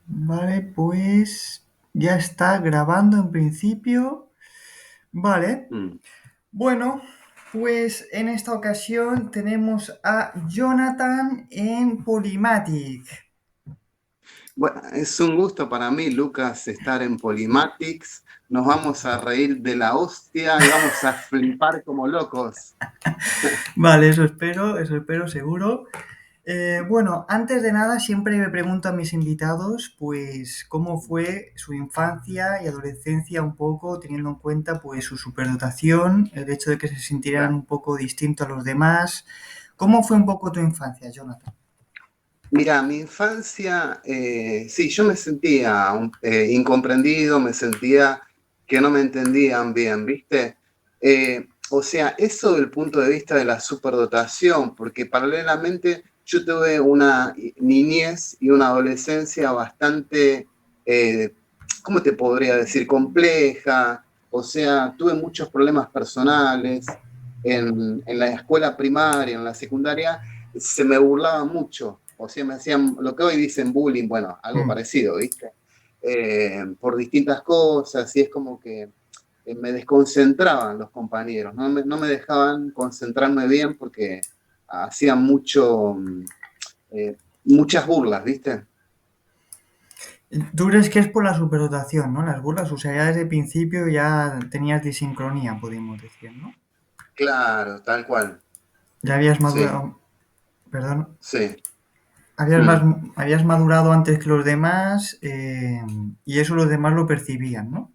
Vale, pues ya está grabando en principio. Vale. Mm. Bueno, pues en esta ocasión tenemos a Jonathan en Polymatic. Bueno, es un gusto para mí, Lucas, estar en Polymatics. Nos vamos a reír de la hostia y vamos a flipar como locos. Vale, eso espero seguro. Bueno, antes de nada siempre me pregunto a mis invitados, pues, cómo fue su infancia y adolescencia un poco, teniendo en cuenta, pues, su superdotación, el hecho de que se sintieran Claro. un poco distintos a los demás. ¿Cómo fue un poco tu infancia, Jonathan? Mira, mi infancia, sí, yo me sentía incomprendido, me sentía que no me entendían bien, ¿viste? O sea, eso del punto de vista de la superdotación, porque paralelamente yo tuve una niñez y una adolescencia bastante, eh, ¿cómo te podría decir? Compleja, o sea, tuve muchos problemas personales en la escuela primaria, en la secundaria se me burlaba mucho, o sea, me hacían lo que hoy dicen bullying, bueno, algo Mm. parecido, ¿viste? Por distintas cosas, y es como que me desconcentraban los compañeros, no me dejaban concentrarme bien porque hacían muchas burlas, ¿viste? ¿Tú crees que es por la superdotación, no? Las burlas, o sea, ya desde el principio ya tenías disincronía, podríamos decir, ¿no? Claro, tal cual, Ya habías sí, madurado, perdón, sí. habías, Mm. habías madurado antes que los demás y eso los demás lo percibían, ¿no?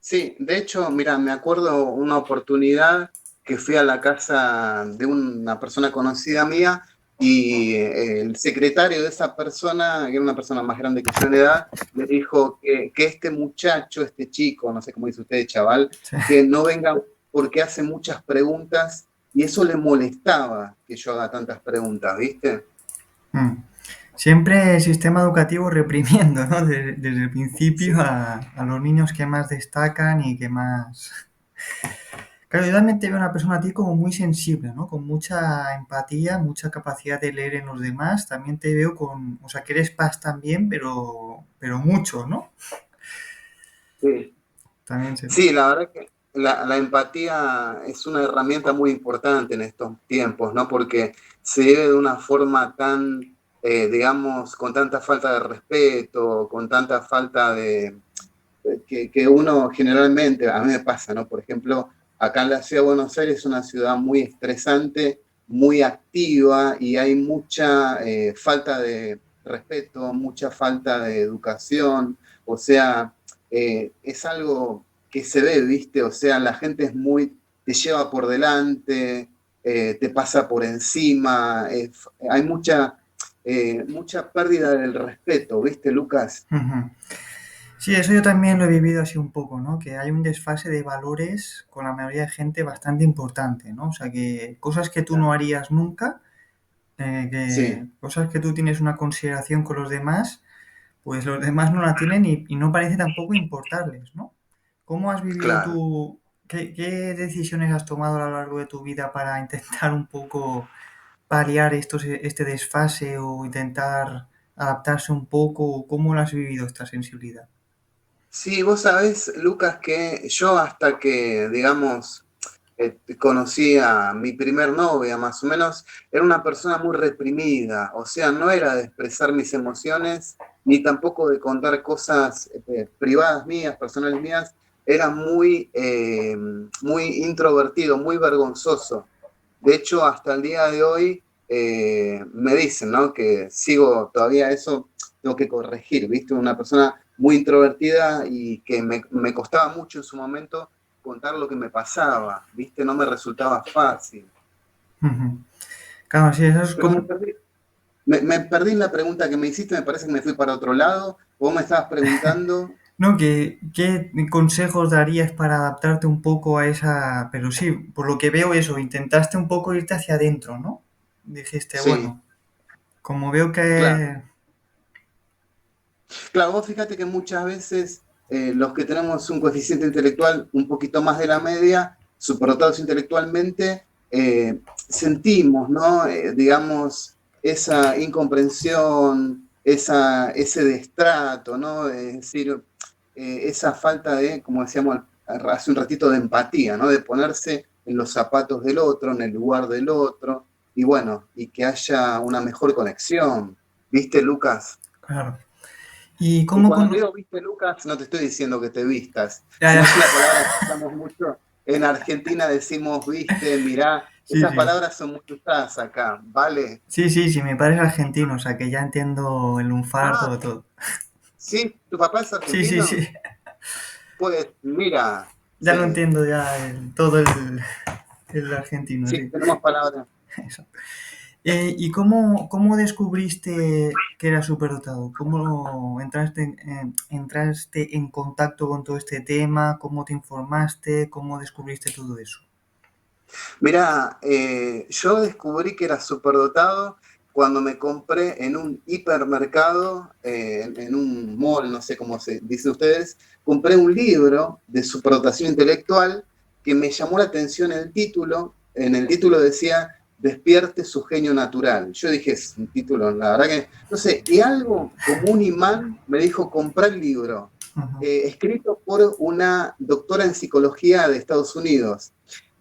Sí, de hecho, mira, me acuerdo una oportunidad que fui a la casa de una persona conocida mía y el secretario de esa persona, que era una persona más grande que yo en edad, le dijo que este muchacho, este chico, no sé cómo dice usted, chaval, Sí. que no venga porque hace muchas preguntas y eso le molestaba que yo haga tantas preguntas, ¿viste? Mm. Siempre el sistema educativo reprimiendo, ¿no? Desde el principio Sí, a los niños que más destacan y que más... Claro, yo también te veo una persona a ti como muy sensible, ¿no? Con mucha empatía, mucha capacidad de leer en los demás. También te veo con... O sea, que eres paz también, pero mucho, ¿no? sí. También se... Sí, la verdad que la empatía es una herramienta muy importante en estos tiempos, ¿no? Porque se vive de una forma tan, digamos, con tanta falta de respeto, con tanta falta que uno generalmente, a mí me pasa, ¿no? Por ejemplo, acá en la ciudad de Buenos Aires es una ciudad muy estresante, muy activa y hay mucha falta de respeto, mucha falta de educación, o sea, es algo que se ve, ¿viste? O sea, la gente es muy, te lleva por delante, te pasa por encima, hay mucha pérdida del respeto, ¿viste, Lucas? Ujú. Sí, eso yo también lo he vivido así un poco, ¿no? Que hay un desfase de valores con la mayoría de gente bastante importante, ¿no? O sea, que cosas que tú no harías nunca, que Sí, cosas que tú tienes una consideración con los demás, pues los demás no la tienen y no parece tampoco importarles, ¿no? ¿Cómo has vivido claro. tú, qué decisiones has tomado a lo largo de tu vida para intentar un poco paliar este desfase o intentar adaptarse un poco? ¿Cómo lo has vivido esta sensibilidad? Sí, vos sabés, Lucas, que yo hasta que, digamos, conocí a mi primer novia, más o menos, era una persona muy reprimida, o sea, no era de expresar mis emociones, ni tampoco de contar cosas privadas mías, personales mías, era muy introvertido, muy vergonzoso. De hecho, hasta el día de hoy me dicen, ¿no? Que sigo todavía eso, tengo que corregir, ¿viste? Una persona muy introvertida y que me costaba mucho en su momento contar lo que me pasaba, ¿viste? No me resultaba fácil. Ujú. Claro, sí, eso es Pero como... me perdí en la pregunta que me hiciste, me parece que me fui para otro lado. Vos me estabas preguntando. No, ¿qué consejos darías para adaptarte un poco a esa... Pero sí, por lo que veo eso, intentaste un poco irte hacia adentro, ¿no? Dijiste, Sí, bueno, como veo claro. que... Claro, vos fíjate que muchas veces los que tenemos un coeficiente intelectual un poquito más de la media, superdotados intelectualmente, sentimos, ¿no? Digamos, esa incomprensión, ese destrato, ¿no? Es decir, esa falta de, como decíamos hace un ratito, de empatía, ¿no? De ponerse en los zapatos del otro, en el lugar del otro, y bueno, y que haya una mejor conexión. ¿Viste, Lucas? Claro. ¿Y Y cómo cuando te con... digo viste, Lucas, no te estoy diciendo que te vistas, Ya, sino ya. es una palabra que usamos mucho. En Argentina decimos viste, mirá, Sí, esas sí. palabras son muy usadas acá, ¿vale? Sí, sí, sí, mi padre es argentino, o sea que ya entiendo el lunfardo, Ah, todo. sí, ¿tu papá es Sí, sí, sí. argentino? Pues mira, Ya lo sí, entiendo ya todo el argentino, sí, sí. tenemos palabras. Eso. ¿Y cómo descubriste que eras superdotado? ¿Cómo entraste en contacto con todo este tema? ¿Cómo te informaste? ¿Cómo descubriste todo eso? Mira, yo descubrí que era superdotado cuando me compré en un hipermercado, en un mall, no sé cómo se dice ustedes, compré un libro de superdotación intelectual que me llamó la atención el título. En el título decía Despierte su genio natural. Yo dije, es un título, la verdad que, no sé, y algo como un imán me dijo, comprar el libro, Ujú. escrito por una doctora en psicología de Estados Unidos.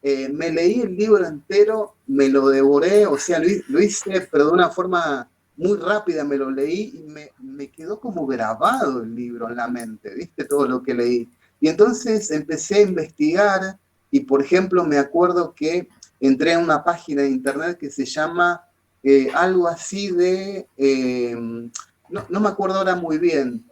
Me leí el libro entero, me lo devoré, o sea, lo hice, pero de una forma muy rápida me lo leí y me quedó como grabado el libro en la mente, ¿viste? Todo lo que leí. Y entonces empecé a investigar y, por ejemplo, me acuerdo que entré a una página de internet que se llama algo así de, no me acuerdo ahora muy bien,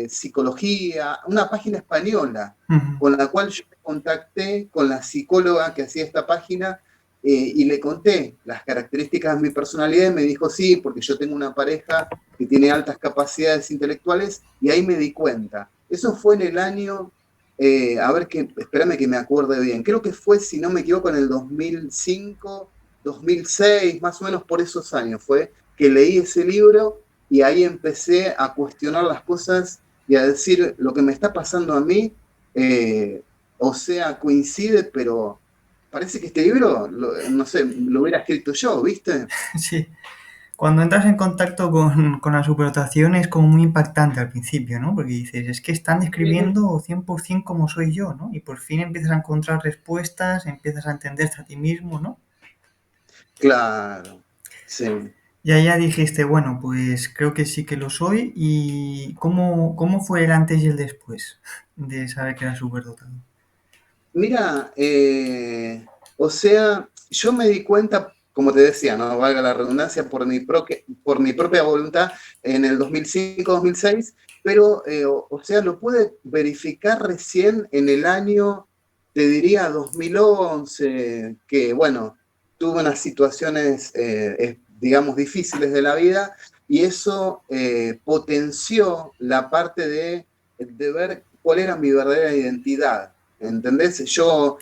psicología, una página española Ujú. con la cual yo me contacté con la psicóloga que hacía esta página y le conté las características de mi personalidad y me dijo sí, porque yo tengo una pareja que tiene altas capacidades intelectuales y ahí me di cuenta. Eso fue en el año, a ver, espérame que me acuerde bien, creo que fue, si no me equivoco, en el 2005, 2006, más o menos por esos años fue que leí ese libro y ahí empecé a cuestionar las cosas y a decir lo que me está pasando a mí, eh, o sea, coincide, pero parece que este libro, no sé, lo hubiera escrito yo, ¿viste? Sí. Cuando entras en contacto con la superdotación es como muy impactante al principio, ¿no? Porque dices, es que están Sí. describiendo 100% como soy yo, ¿no? Y por fin empiezas a encontrar respuestas, empiezas a entenderte a ti mismo, ¿no? Claro, sí. Y ahí ya dijiste, bueno, pues creo que sí que lo soy. ¿Y cómo fue el antes y el después de saber que era superdotado? Mira, o sea, yo me di cuenta, como te decía, no valga la redundancia, por mi propia voluntad en el 2005-2006, pero, o sea, lo pude verificar recién en el año, te diría 2011, que, bueno, tuve unas situaciones, digamos, difíciles de la vida y eso potenció la parte de ver cuál era mi verdadera identidad. ¿Entendés? Yo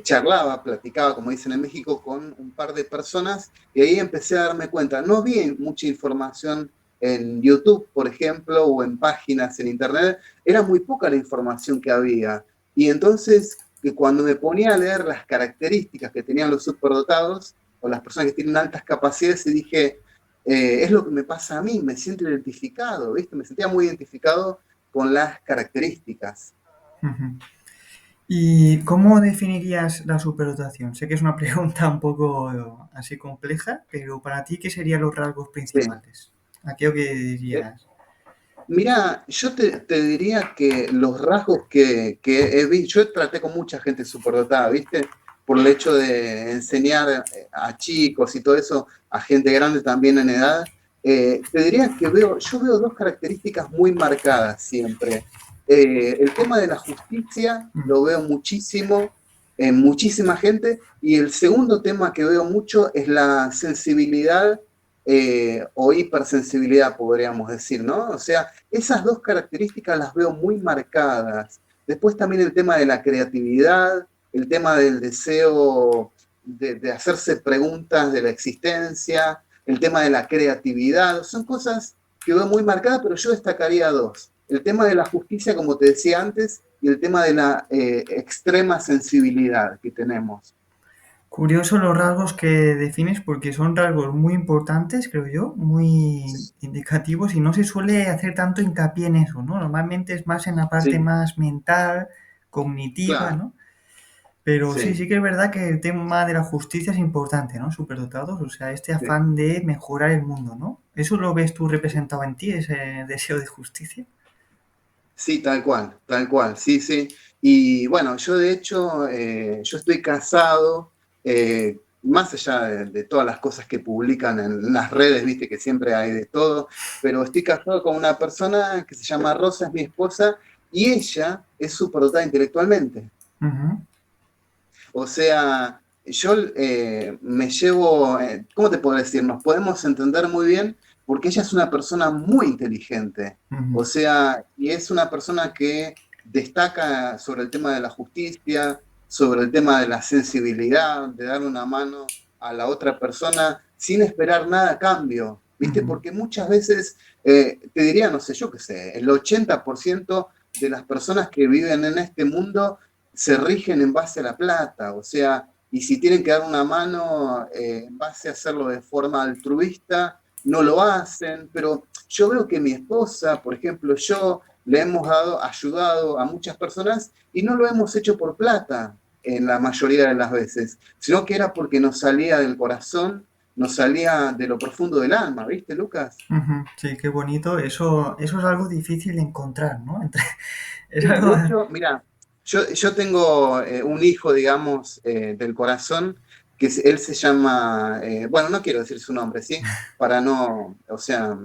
charlaba, platicaba, como dicen en México, con un par de personas y ahí empecé a darme cuenta. No había mucha información en YouTube, por ejemplo, o en páginas en Internet. Era muy poca la información que había. Y entonces, que cuando me ponía a leer las características que tenían los superdotados o las personas que tienen altas capacidades, y dije, es lo que me pasa a mí, me siento identificado, ¿viste? Me sentía muy identificado con las características. Ujú. ¿Y cómo definirías la superdotación? Sé que es una pregunta un poco así compleja, pero para ti, ¿qué serían los rasgos Sí. principales? Aquello que dirías. Mira, yo te diría que los rasgos que he visto, yo traté con mucha gente superdotada, ¿viste? Por el hecho de enseñar a chicos y todo eso, a gente grande también en edad, te diría que yo veo dos características muy marcadas siempre. El tema de la justicia Mm. lo veo muchísimo en muchísima gente, y el segundo tema que veo mucho es la sensibilidad o hipersensibilidad, podríamos decir, ¿no? O sea, esas dos características las veo muy marcadas. Después también el tema de la creatividad, el tema del deseo de hacerse preguntas de la existencia, el tema de la creatividad, son cosas que veo muy marcadas, pero yo destacaría dos. El tema de la justicia, como te decía antes, y el tema de la extrema sensibilidad que tenemos. Curioso los rasgos que defines porque son rasgos muy importantes, creo yo, muy indicativos y no se suele hacer tanto hincapié en eso, ¿no? Normalmente es más en la parte Sí, más mental, cognitiva, claro, ¿no? Pero sí, sí, sí que es verdad que el tema de la justicia es importante, ¿no? Superdotados, o sea, este sí. afán de mejorar el mundo, ¿no? ¿Eso lo ves tú representado en ti, ese deseo de justicia? Sí, tal cual, sí, sí. Y bueno, yo de hecho, yo estoy casado, más allá de todas las cosas que publican en las redes, viste que siempre hay de todo, pero estoy casado con una persona que se llama Rosa, es mi esposa, y ella es superdotada intelectualmente. Ujú, O sea, yo me llevo, ¿cómo te puedo decir? Nos podemos entender muy bien porque ella es una persona muy inteligente. ujú, O sea, y es una persona que destaca sobre el tema de la justicia, sobre el tema de la sensibilidad, de dar una mano a la otra persona sin esperar nada a cambio. ¿Viste? ujú. Porque muchas veces, te diría, no sé, yo qué sé, el 80% de las personas que viven en este mundo se rigen en base a la plata, o sea, y si tienen que dar una mano en base a hacerlo de forma altruista, no lo hacen, pero yo veo que mi esposa, por ejemplo, yo le hemos dado, ayudado a muchas personas y no lo hemos hecho por plata en la mayoría de las veces, sino que era porque nos salía del corazón, nos salía de lo profundo del alma, ¿viste, Lucas? Ujú, sí, qué bonito. Eso es algo difícil de encontrar, ¿no? Es Sí, algo... de hecho, mira, yo tengo un hijo, digamos, del corazón, él se llama, bueno, no quiero decir su nombre, ¿sí? Para no, o sea,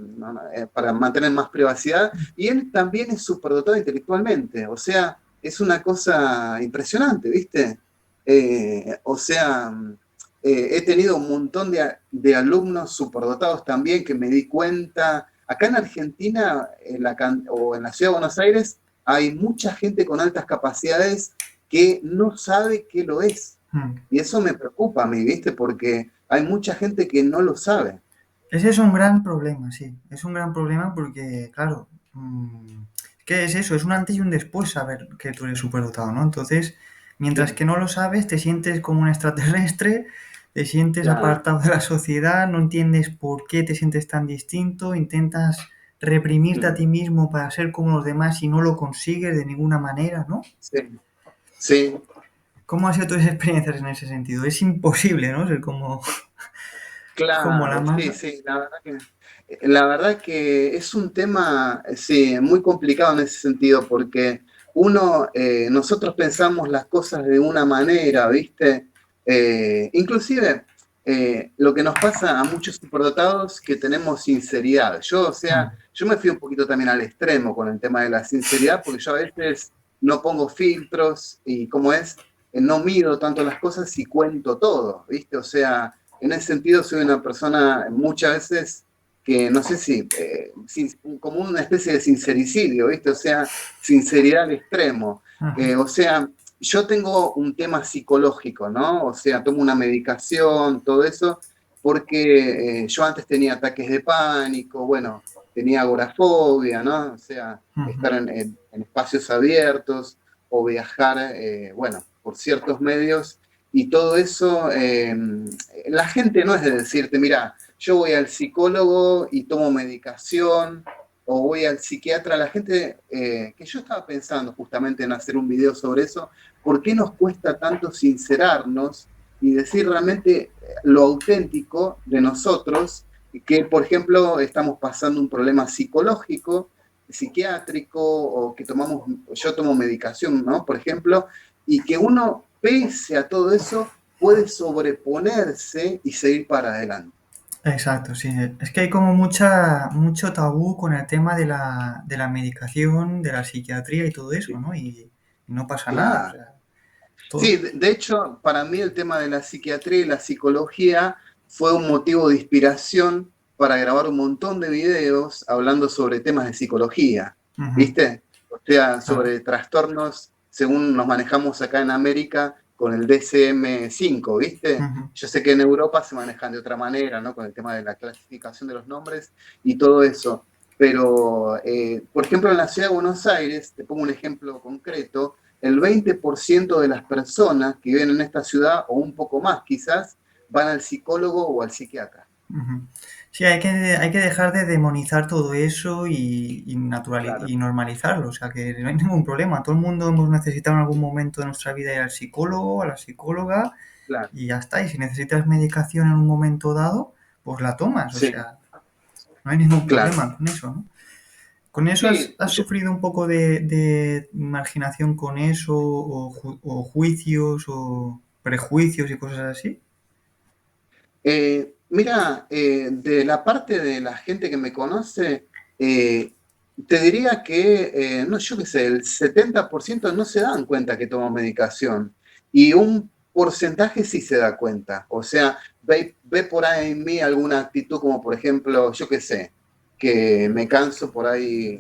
para mantener más privacidad, y él también es superdotado intelectualmente, o sea, es una cosa impresionante, ¿viste? O sea, he tenido un montón de alumnos superdotados también que me di cuenta, acá en Argentina, o en la ciudad de Buenos Aires, hay mucha gente con altas capacidades que no sabe que lo es. Mm. Y eso me preocupa a mí, ¿viste? Porque hay mucha gente que no lo sabe. Ese es un gran problema, sí. Es un gran problema porque, claro, ¿qué es eso? Es un antes y un después saber que tú eres superdotado, ¿no? Entonces, mientras Sí, que no lo sabes, te sientes como un extraterrestre, te sientes claro. apartado de la sociedad, no entiendes por qué te sientes tan distinto, intentas reprimirte a Mm, ti mismo para ser como los demás y no lo consigues de ninguna manera, ¿no? sí, sí, ¿Cómo ha sido tus experiencias en ese sentido? Es imposible, ¿no? Ser como, como la claro, sí, masa. sí, la verdad que es un tema, sí, muy complicado en ese sentido, porque nosotros pensamos las cosas de una manera, ¿viste? Inclusive, lo que nos pasa a muchos superdotados que tenemos sinceridad. Yo, o sea, Mm, yo me fui un poquito también al extremo con el tema de la sinceridad, porque yo a veces no pongo filtros y, como es, no mido tanto las cosas y cuento todo, ¿viste? O sea, en ese sentido, soy una persona muchas veces que no sé si, como una especie de sincericidio, ¿viste? O sea, sinceridad al extremo. ajá, O sea, yo tengo un tema psicológico, ¿no? O sea, tomo una medicación, todo eso, porque yo antes tenía ataques de pánico, bueno, tenía agorafobia, ¿no? O sea, ujú. estar en espacios abiertos o viajar, bueno, por ciertos medios y todo eso, la gente no es de decirte, mira, yo voy al psicólogo y tomo medicación, o voy al psiquiatra. La gente, que yo estaba pensando justamente en hacer un video sobre eso, ¿por qué nos cuesta tanto sincerarnos y decir realmente lo auténtico de nosotros? Que, por ejemplo, estamos pasando un problema psicológico, psiquiátrico, o que yo tomo medicación, ¿no? Por ejemplo, y que uno, pese a todo eso, puede sobreponerse y seguir para adelante. Exacto, sí. Es que hay como mucho tabú con el tema de la medicación, de la psiquiatría y todo eso, Sí, ¿no? Y no pasa nada, o claro. sea, todo. Sí, de hecho, para mí el tema de la psiquiatría y la psicología fue un motivo de inspiración para grabar un montón de videos hablando sobre temas de psicología, Ujú, ¿viste? O sea, claro. sobre trastornos según nos manejamos acá en América con el DSM-5, ¿viste? Ujú. Yo sé que en Europa se manejan de otra manera, ¿no? Con el tema de la clasificación de los nombres y todo eso. Pero, por ejemplo, en la ciudad de Buenos Aires, te pongo un ejemplo concreto, el 20% de las personas que viven en esta ciudad, o un poco más quizás, van al psicólogo o al psiquiatra. Ujú. Sí, hay que dejar de demonizar todo eso Claro, y normalizarlo. O sea, que no hay ningún problema. Todo el mundo hemos necesitado en algún momento de nuestra vida ir al psicólogo, a la psicóloga claro. y ya está. Y si necesitas medicación en un momento dado, pues la tomas. O Sí, sea, no hay ningún claro. problema con eso, ¿no? ¿Con eso Sí, has sufrido un poco de marginación con eso o juicios o prejuicios y cosas así? mira, de la parte de la gente que me conoce, eh, te diría que, no, yo qué sé, el 70% no se dan cuenta que tomo medicación y un porcentaje sí se da cuenta. O sea, ve por ahí en mí alguna actitud como, por ejemplo, yo qué sé, que me canso por ahí,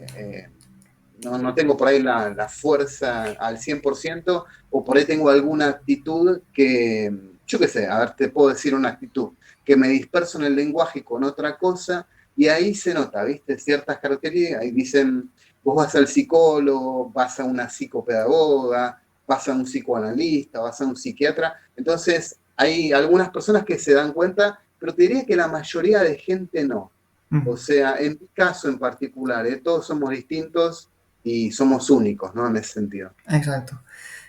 no tengo por ahí la fuerza al 100%, o por ahí tengo alguna actitud que, yo qué sé, a ver, te puedo decir una actitud, que me disperso en el lenguaje con otra cosa, y ahí se nota, ¿viste? Ciertas características, ahí dicen, vos vas al psicólogo, vas a una psicopedagoga, vas a un psicoanalista, vas a un psiquiatra, entonces hay algunas personas que se dan cuenta, pero te diría que la mayoría de gente no. Ujú. O sea, en mi caso en particular, todos somos distintos y somos únicos, ¿no? En ese sentido. Exacto.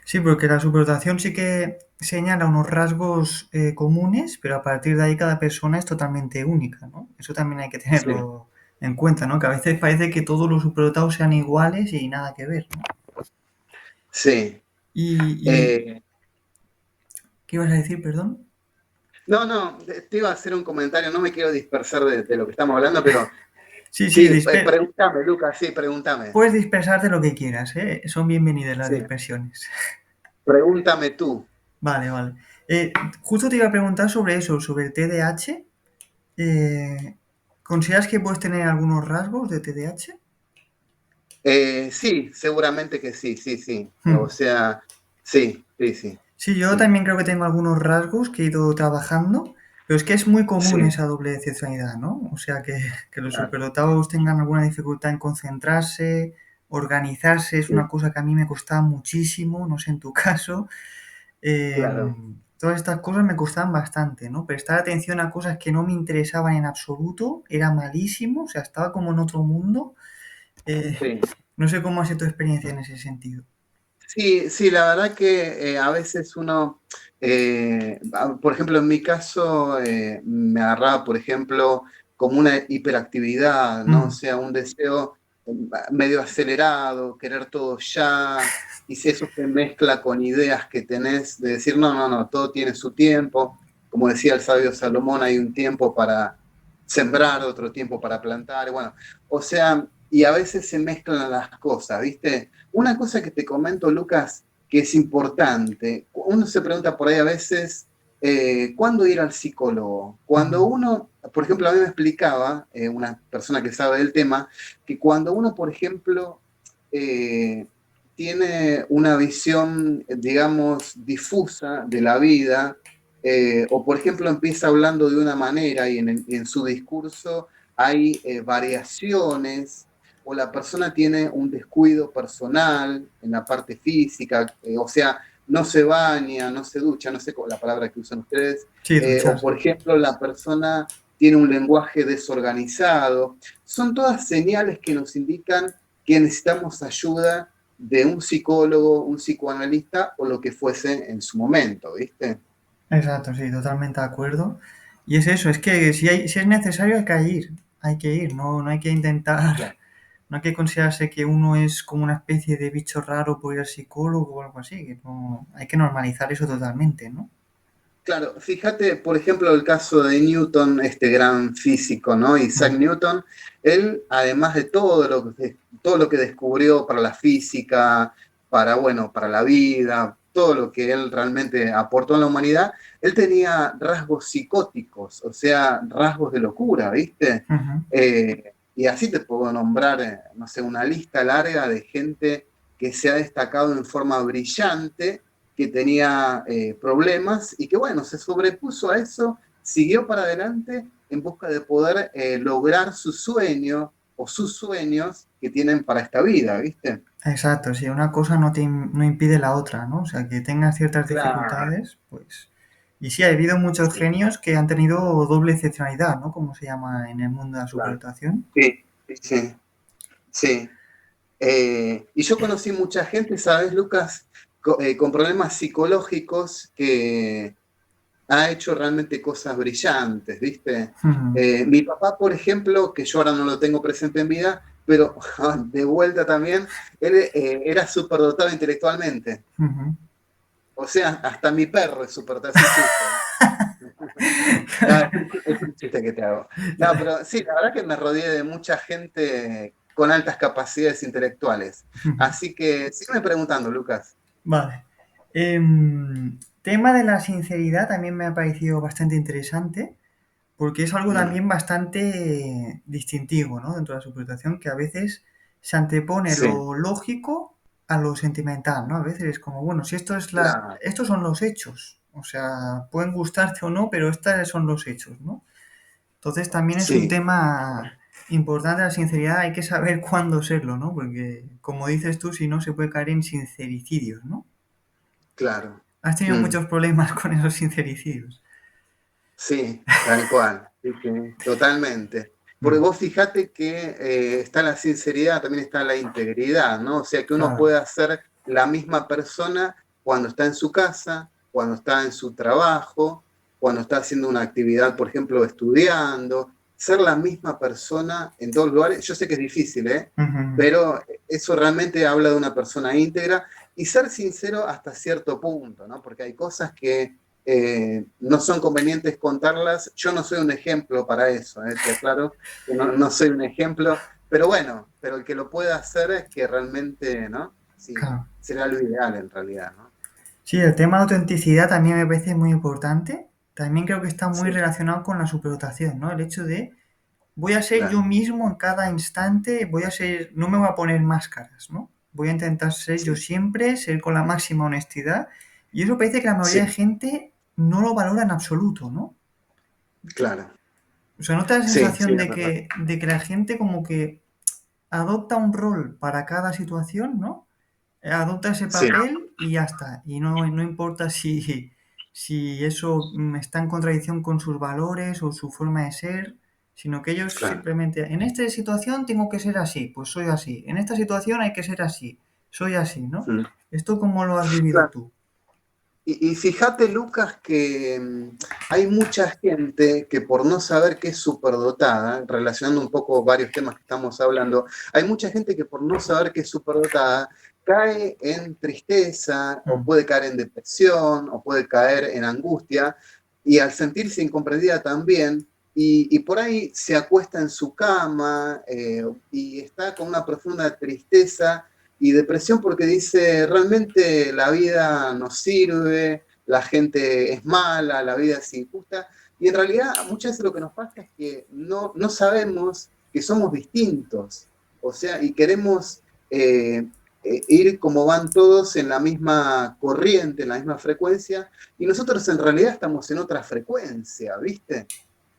Sí, porque la superdotación sí que señala unos rasgos comunes, pero a partir de ahí cada persona es totalmente única, ¿no? Eso también hay que Sí, tenerlo en cuenta, ¿no? Que a veces parece que todos los superdotados sean iguales y nada que ver, ¿no? sí. Y Eh, ¿qué ibas a decir, perdón? no, te iba a hacer un comentario, no me quiero dispersar de lo que estamos hablando, pero Sí, sí, sí, pregúntame, Lucas, sí, pregúntame. puedes dispersarte lo que quieras, ¿eh? Son bienvenidas las Sí, dispersiones. pregúntame tú. Vale, vale. Justo te iba a preguntar sobre eso, sobre el TDAH. Eh, ¿Consideras que puedes tener algunos rasgos de TDAH? Sí, seguramente que sí, sí, sí. O sea, sí, sí, sí, Sí, yo sí, también creo que tengo algunos rasgos que he ido trabajando, pero es que es muy común sí, esa doble excepcionalidad, ¿no? O sea, que los claro, superdotados tengan alguna dificultad en concentrarse, organizarse, es una sí, cosa que a mí me costaba muchísimo, no sé en tu caso. claro, Todas estas cosas me costaban bastante, ¿no? Prestar atención a cosas que no me interesaban en absoluto, era malísimo, o sea, estaba como en otro mundo. Eh, sí. no sé cómo ha sido tu experiencia en ese sentido. Sí, sí, la verdad que a veces uno, por ejemplo, en mi caso, me agarraba, por ejemplo, como una hiperactividad, ¿no? O Mm, sea, un deseo medio acelerado, querer todo ya, y si eso se mezcla con ideas que tenés de decir, no, todo tiene su tiempo, como decía el sabio Salomón, hay un tiempo para sembrar, otro tiempo para plantar, bueno, o sea, y a veces se mezclan las cosas, ¿viste? Una cosa que te comento, Lucas, que es importante, uno se pregunta por ahí a veces, ¿cuándo ir al psicólogo? Cuando mm, uno, por ejemplo, a mí me explicaba una persona que sabe del tema, que cuando uno, por ejemplo, eh, tiene una visión, digamos, difusa de la vida, o por ejemplo empieza hablando de una manera y en su discurso hay variaciones, o la persona tiene un descuido personal en la parte física, o sea, no se baña, no se ducha, no sé la palabra que usan ustedes, sí, o ducharse. por ejemplo la persona tiene un lenguaje desorganizado, son todas señales que nos indican que necesitamos ayuda de un psicólogo, un psicoanalista o lo que fuese en su momento, ¿viste? Exacto, sí, totalmente de acuerdo. Y es eso, es que si es necesario hay que ir, no, no hay que intentar, Claro. no hay que considerarse que uno es como una especie de bicho raro por ir al psicólogo o algo así, que no, hay que normalizar eso totalmente, ¿no? Claro, fíjate, por ejemplo, el caso de Newton, este gran físico, ¿no? Isaac Mm, Newton, él, además de todo lo que descubrió para la física, para, bueno, para la vida, todo lo que él realmente aportó a la humanidad, él tenía rasgos psicóticos, o sea, rasgos de locura, ¿viste? ujú. Y así te puedo nombrar, no sé, una lista larga de gente que se ha destacado en forma brillante, que tenía problemas y que, bueno, se sobrepuso a eso, siguió para adelante en busca de poder lograr su sueño, o sus sueños que tienen para esta vida, ¿viste? Exacto, si una cosa no impide la otra, ¿no? O sea, que tengas ciertas Claro, dificultades, pues... Y sí, ha habido muchos sí, genios que han tenido doble excepcionalidad, ¿no? Como se llama en el mundo de la claro. superdotación. Sí, sí, sí, sí. Y yo conocí mucha gente, ¿sabes, Lucas? Con problemas psicológicos que ha hecho realmente cosas brillantes, ¿viste? Ujú, Mi papá, por ejemplo, que yo ahora no lo tengo presente en vida, pero de vuelta también, él era superdotado intelectualmente. ujú. O sea, hasta mi perro es superdotado, es un chiste, ¿eh? No, es un chiste que te hago. No, pero sí, la verdad que me rodeé de mucha gente con altas capacidades intelectuales. Así que sígueme preguntando, Lucas. Vale. Tema de la sinceridad también me ha parecido bastante interesante, porque es algo Mm, también bastante distintivo, ¿no? Dentro de la superdotación, que a veces se antepone sí, lo lógico a lo sentimental, ¿no? A veces es como, bueno, si esto es claro, estos son los hechos, o sea, pueden gustarte o no, pero estos son los hechos, ¿no? Entonces también es un sí, tema importante la sinceridad, hay que saber cuándo serlo, ¿no? Porque, como dices tú, si no se puede caer en sincericidios, ¿no? claro. Has tenido Mm. muchos problemas con esos sincericidios. Sí, tal cual, sí, sí, totalmente. Porque Mm, vos fijate que está la sinceridad, también está la integridad, ¿no? O sea, que uno claro. puede ser la misma persona cuando está en su casa, cuando está en su trabajo, cuando está haciendo una actividad, por ejemplo, estudiando, ser la misma persona en todos lugares. Yo sé que es difícil, ¿eh? Ujú, Pero eso realmente habla de una persona íntegra y ser sincero hasta cierto punto, ¿no? Porque hay cosas que no son convenientes contarlas. Yo no soy un ejemplo para eso, te aclaro que no, no soy un ejemplo, pero bueno, pero el que lo pueda hacer es que realmente, ¿no? Sí, claro. será lo ideal en realidad, ¿no? Sí, el tema de autenticidad también me parece muy importante. También creo que está muy Sí, relacionado con la superdotación, ¿no? El hecho de voy a ser yo claro. mismo en cada instante, no me voy a poner máscaras, ¿no? Voy a intentar ser yo Sí, siempre, ser con la máxima honestidad. Y eso parece que la mayoría de sí, gente no lo valora en absoluto, ¿no? claro. O sea, ¿no te da la Sí, sí, sensación es verdad. de que la gente como que adopta un rol para cada situación, ¿no? Adopta ese Sí, papel y ya está. Y no importa si eso está en contradicción con sus valores o su forma de ser, sino que ellos claro. simplemente, en esta situación tengo que ser así, pues soy así. En esta situación hay que ser así, soy así, ¿no? Mm. ¿Esto cómo lo has vivido Claro. tú? Y fíjate, Lucas, que hay mucha gente que por no saber que es superdotada, relacionando un poco varios temas que estamos hablando, hay mucha gente que por no saber que es superdotada cae en tristeza o Mm, puede caer en depresión o puede caer en angustia y al sentirse incomprendida también y por ahí se acuesta en su cama y está con una profunda tristeza y depresión porque dice, realmente la vida no sirve, la gente es mala, la vida es injusta. Y en realidad muchas veces lo que nos pasa es que no sabemos que somos distintos. O sea, y queremos ir como van todos en la misma corriente, en la misma frecuencia, y nosotros en realidad estamos en otra frecuencia, ¿viste?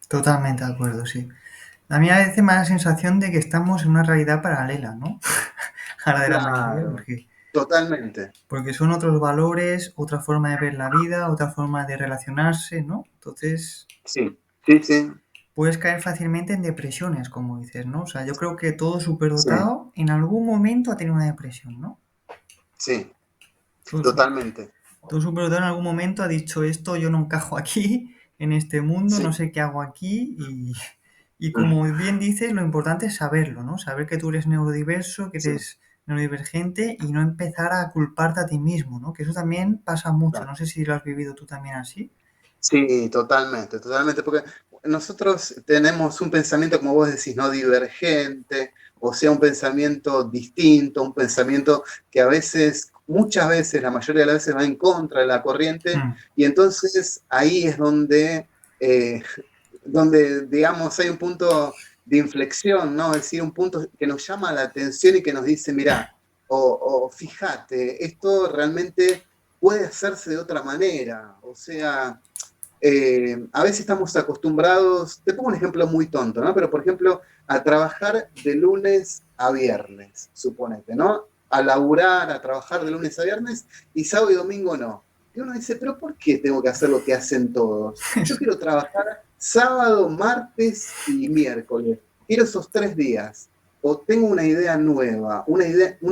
totalmente de acuerdo, sí. A mí a veces me da la sensación de que estamos en una realidad paralela, ¿no? A la de la mayoría, Claro, totalmente. porque son otros valores, otra forma de ver la vida, otra forma de relacionarse, ¿no? Entonces, Sí, sí, sí, puedes caer fácilmente en depresiones, como dices, ¿no? O sea, yo creo que todo sí, superdotado en algún momento ha tenido una depresión, ¿no? sí, Todo, totalmente. todo superdotado en algún momento ha dicho esto, yo no encajo aquí, en este mundo, no Sí. sé qué hago aquí y Mm, como bien dices, lo importante es saberlo, ¿no? Saber que tú eres neurodiverso, que sí, eres neurodivergente y no empezar a culparte a ti mismo, ¿no? Que eso también pasa mucho, claro. no sé si lo has vivido tú también así. Sí, totalmente, totalmente, porque nosotros tenemos un pensamiento, como vos decís, no divergente, o sea, un pensamiento distinto, un pensamiento que a veces, muchas veces, la mayoría de las veces va en contra de la corriente, Mm, y entonces ahí es eh, donde, digamos, hay un punto de inflexión, ¿no? Es decir, un punto que nos llama la atención y que nos dice, mira, o fíjate, esto realmente puede hacerse de otra manera, o sea a veces estamos acostumbrados, te pongo un ejemplo muy tonto, ¿no? Pero por ejemplo, a trabajar de lunes a viernes, suponete, ¿no? A laburar, a trabajar de lunes a viernes y sábado y domingo no. Y uno dice, pero ¿por qué tengo que hacer lo que hacen todos? Yo quiero trabajar sábado, martes y miércoles. Quiero esos 3 días. O tengo una idea nueva, una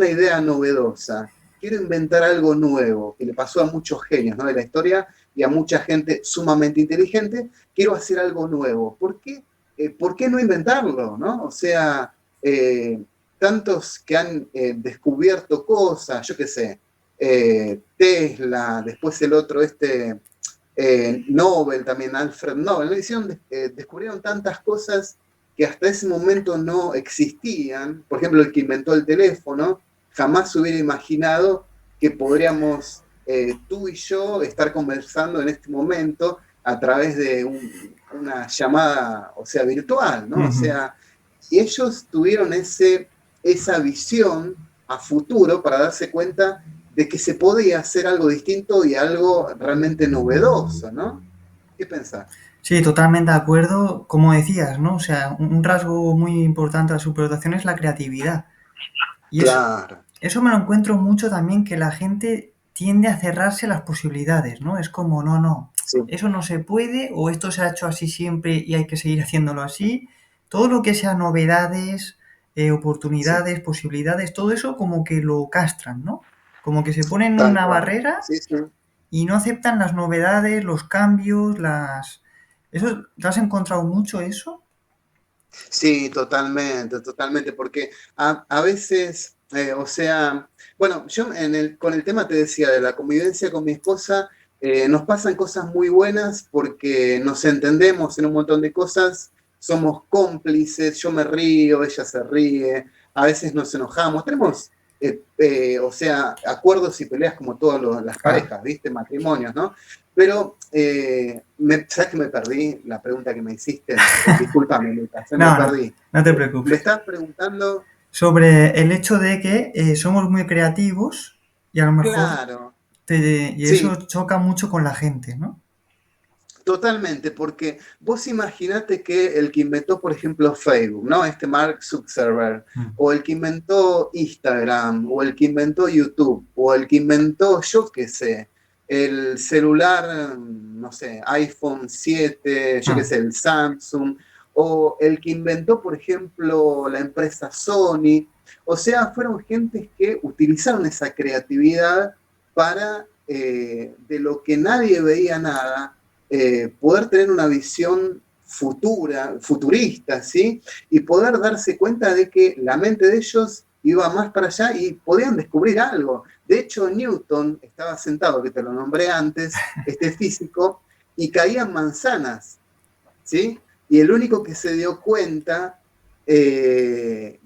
idea novedosa. Quiero inventar algo nuevo, que le pasó a muchos genios, ¿no?, de la historia y a mucha gente sumamente inteligente. Quiero hacer algo nuevo. ¿Por qué no inventarlo, no? O sea, tantos que han descubierto cosas, yo qué sé, Tesla, después el otro, Nobel también, Alfred Nobel, descubrieron tantas cosas que hasta ese momento no existían. Por ejemplo, el que inventó el teléfono jamás hubiera imaginado que podríamos, tú y yo, estar conversando en este momento a través de una llamada, o sea, virtual, ¿no? O sea, y ellos tuvieron esa visión a futuro para darse cuenta de que se podía hacer algo distinto y algo realmente novedoso, ¿no? ¿Qué pensás? Sí, totalmente de acuerdo. Como decías, ¿no? O sea, un rasgo muy importante de la superdotación es la creatividad. Y Claro, eso me lo encuentro mucho también, que la gente tiende a cerrarse a las posibilidades, ¿no? Es como, no, no, sí, eso no se puede, o esto se ha hecho así siempre y hay que seguir haciéndolo así. Todo lo que sea novedades, sí, oportunidades, posibilidades, todo eso como que lo castran, ¿no? Como que se ponen tal una cual. barrera Sí, sí. y no aceptan las novedades, los cambios, las... ¿Eso, te has encontrado mucho eso? Sí, totalmente, totalmente, porque a veces, o sea, bueno, yo con el tema te decía de la convivencia con mi esposa, nos pasan cosas muy buenas porque nos entendemos en un montón de cosas, somos cómplices, yo me río, ella se ríe, a veces nos enojamos, tenemos, o sea, acuerdos y peleas como todas las Claro. parejas, ¿viste? Matrimonios, ¿no? Pero, ¿sabes que me perdí la pregunta que me hiciste? Discúlpame, Lucas, me No, no, perdí. no te Me preocupes. estás preguntando, Sobre el hecho de que somos muy creativos y a lo mejor claro, y eso sí, choca mucho con la gente, ¿no? totalmente, porque vos imaginate que el que inventó, por ejemplo, Facebook, ¿no? Mark Zuckerberg, Mm. o el que inventó Instagram, o el que inventó YouTube, o el que inventó, yo qué sé, el celular, no sé, iPhone 7, yo qué Mm. sé, el Samsung, o el que inventó, por ejemplo, la empresa Sony. O sea, fueron gentes que utilizaron esa creatividad para, de lo que nadie veía nada, poder tener una visión futurista, ¿sí? Y poder darse cuenta de que la mente de ellos iba más para allá y podían descubrir algo. De hecho, Newton estaba sentado, que te lo nombré antes, este físico, y caían manzanas, ¿sí? Y el único que se dio cuenta que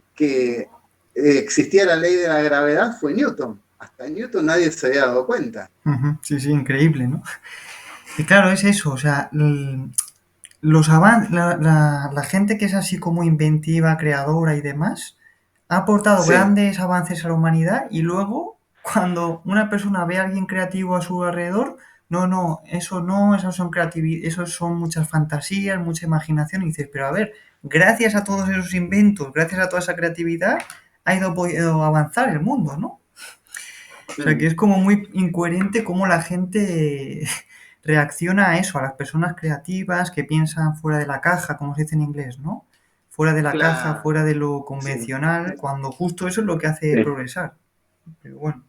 existía la ley de la gravedad fue Newton. Hasta Newton nadie se había dado cuenta. Ujú. Sí, sí, increíble, ¿no? Y claro, es eso, o sea, la gente que es así como inventiva, creadora y demás, ha aportado Sí, grandes avances a la humanidad y luego, cuando una persona ve a alguien creativo a su alrededor, no, no, eso son eso son muchas fantasías, mucha imaginación, y dices, pero a ver, gracias a todos esos inventos, gracias a toda esa creatividad, ha ido podido avanzar el mundo, ¿no? O sea, que es como muy incoherente cómo la gente reacciona a eso, a las personas creativas que piensan fuera de la caja, como se dice en inglés, ¿no? Fuera de la caja, claro. fuera de lo Sí, convencional, cuando justo eso es lo que hace sí. progresar. Pero bueno,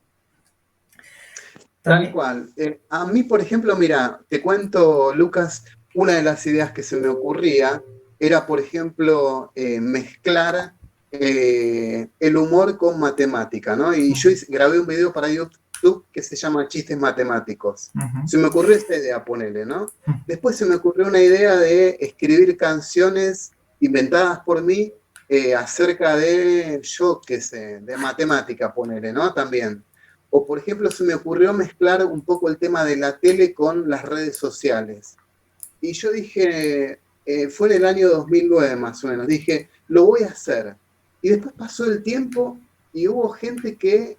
Tal también... cual. A mí, por ejemplo, mira, te cuento, Lucas, una de las ideas que se me ocurría era, por ejemplo, mezclar el humor con matemática, ¿no? Y yo Ujú, grabé un video para YouTube que se llama Chistes Matemáticos. ujú, Se me ocurrió esta idea, ponele, ¿no? ujú. Después se me ocurrió una idea de escribir canciones inventadas por mí acerca de, yo qué sé, de matemática, ponele, ¿no? También. O, por ejemplo, se me ocurrió mezclar un poco el tema de la tele con las redes sociales. Y yo dije, fue en el año 2009 más o menos, dije, lo voy a hacer. Y después pasó el tiempo y hubo gente que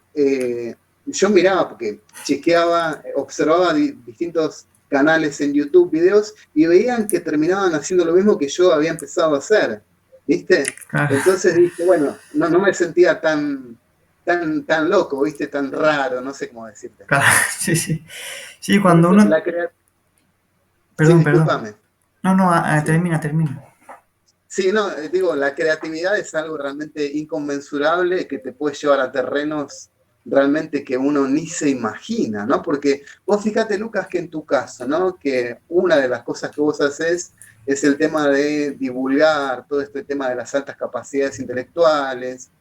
yo miraba, porque chequeaba, observaba distintos canales en YouTube, videos, y veían que terminaban haciendo lo mismo que yo había empezado a hacer. ¿viste? Claro, Entonces dije, bueno, no me sentía tan loco, ¿viste? Tan raro, no sé cómo decirte. claro, sí, sí. Sí, Por cuando eso uno... la creatividad... Sí, Perdón, perdón. discúlpame. No, no, Sí. termina, termina. Sí, no, digo, la creatividad es algo realmente inconmensurable que te puede llevar a terrenos realmente que uno ni se imagina, ¿no? Porque vos fíjate, Lucas, que en tu caso, ¿no? Que una de las cosas que vos haces es el tema de divulgar todo este tema de las altas capacidades intelectuales.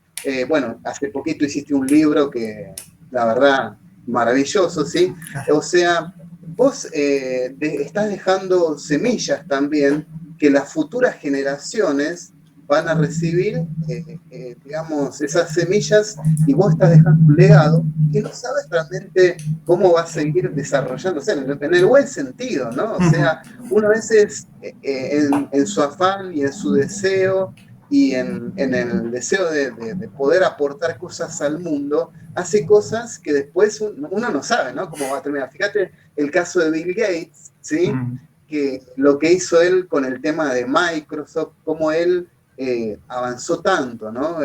Bueno, hace poquito hiciste un libro que, la verdad, maravilloso, ¿sí? Gracias. O sea, vos estás dejando semillas también que las futuras generaciones van a recibir, digamos, esas semillas y vos estás dejando un legado que no sabes realmente cómo va a seguir desarrollándose, en el buen sentido, ¿no? O Ujú. sea, uno a veces en su afán y en su deseo y en el deseo de poder aportar cosas al mundo, hace cosas que después uno no sabe, ¿no? Cómo va a terminar. Fíjate el caso de Bill Gates, ¿sí? Mm. Que lo que hizo él con el tema de Microsoft, cómo él avanzó tanto, ¿no?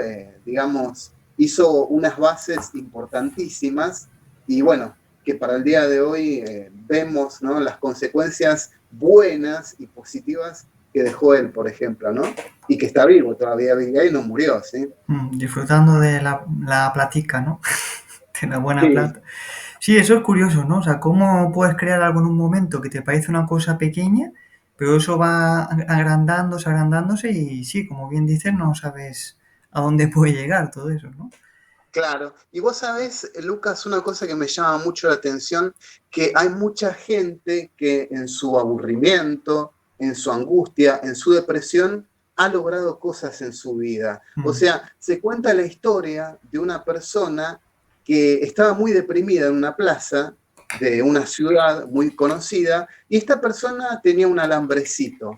Digamos, hizo unas bases importantísimas y bueno, que para el día de hoy vemos, ¿no? Las consecuencias buenas y positivas que dejó él, por ejemplo, ¿no? Y que está vivo todavía, Bill Gates no murió, ¿sí? Disfrutando de la platica, ¿no? De la buena Sí, plata. Sí, eso es curioso, ¿no? O sea, cómo puedes crear algo en un momento que te parece una cosa pequeña, pero eso va agrandándose, agrandándose y sí, como bien dices, no sabes a dónde puede llegar todo eso, ¿no? claro. Y vos sabés, Lucas, una cosa que me llama mucho la atención, que hay mucha gente que en su aburrimiento, en su angustia, en su depresión, ha logrado cosas en su vida. O Mm, sea, se cuenta la historia de una persona que estaba muy deprimida en una plaza de una ciudad muy conocida y esta persona tenía un alambrecito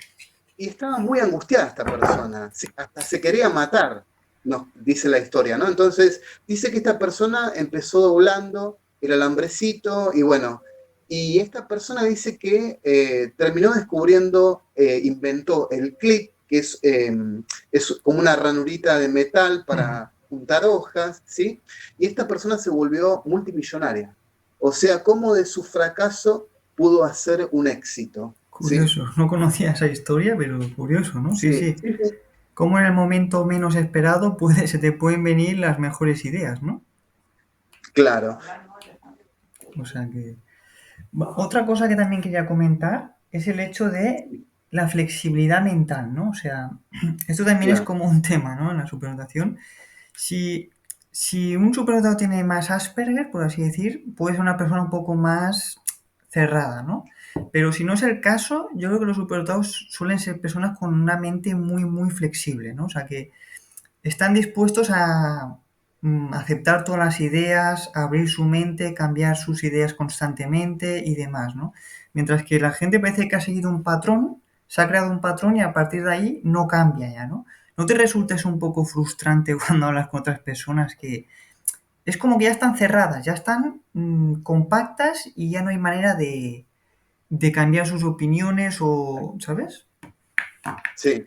y estaba muy angustiada esta persona, hasta se quería matar, nos dice la historia, ¿no? Entonces, dice que esta persona empezó doblando el alambrecito y bueno, y esta persona dice que terminó descubriendo, inventó el clip, que es como una ranurita de metal mm. para juntar hojas, ¿sí? Y esta persona se volvió multimillonaria. O sea, cómo de su fracaso pudo hacer un éxito, ¿sí? Curioso, no conocía esa historia, pero curioso, ¿no? Sí, Sí, sí. sí, sí. Cómo en el momento menos esperado se te pueden venir las mejores ideas, ¿no? Claro, O sea que... Otra cosa que también quería comentar es el hecho de la flexibilidad mental, ¿no? O sea, esto también es claro, como un tema, ¿no? En la superdotación. Si, si un superdotado tiene más Asperger, por así decir, puede ser una persona un poco más cerrada, ¿no? Pero si no es el caso, yo creo que los superdotados suelen ser personas con una mente muy, muy flexible, ¿no? O sea, que están dispuestos a aceptar todas las ideas, abrir su mente, cambiar sus ideas constantemente y demás, ¿no? Mientras que la gente parece que ha seguido un patrón, se ha creado un patrón y a partir de ahí no cambia ya, ¿no? ¿No te resulta eso un poco frustrante cuando hablas con otras personas que es como que ya están cerradas, ya están compactas y ya no hay manera de cambiar sus opiniones o, ¿sabes? sí.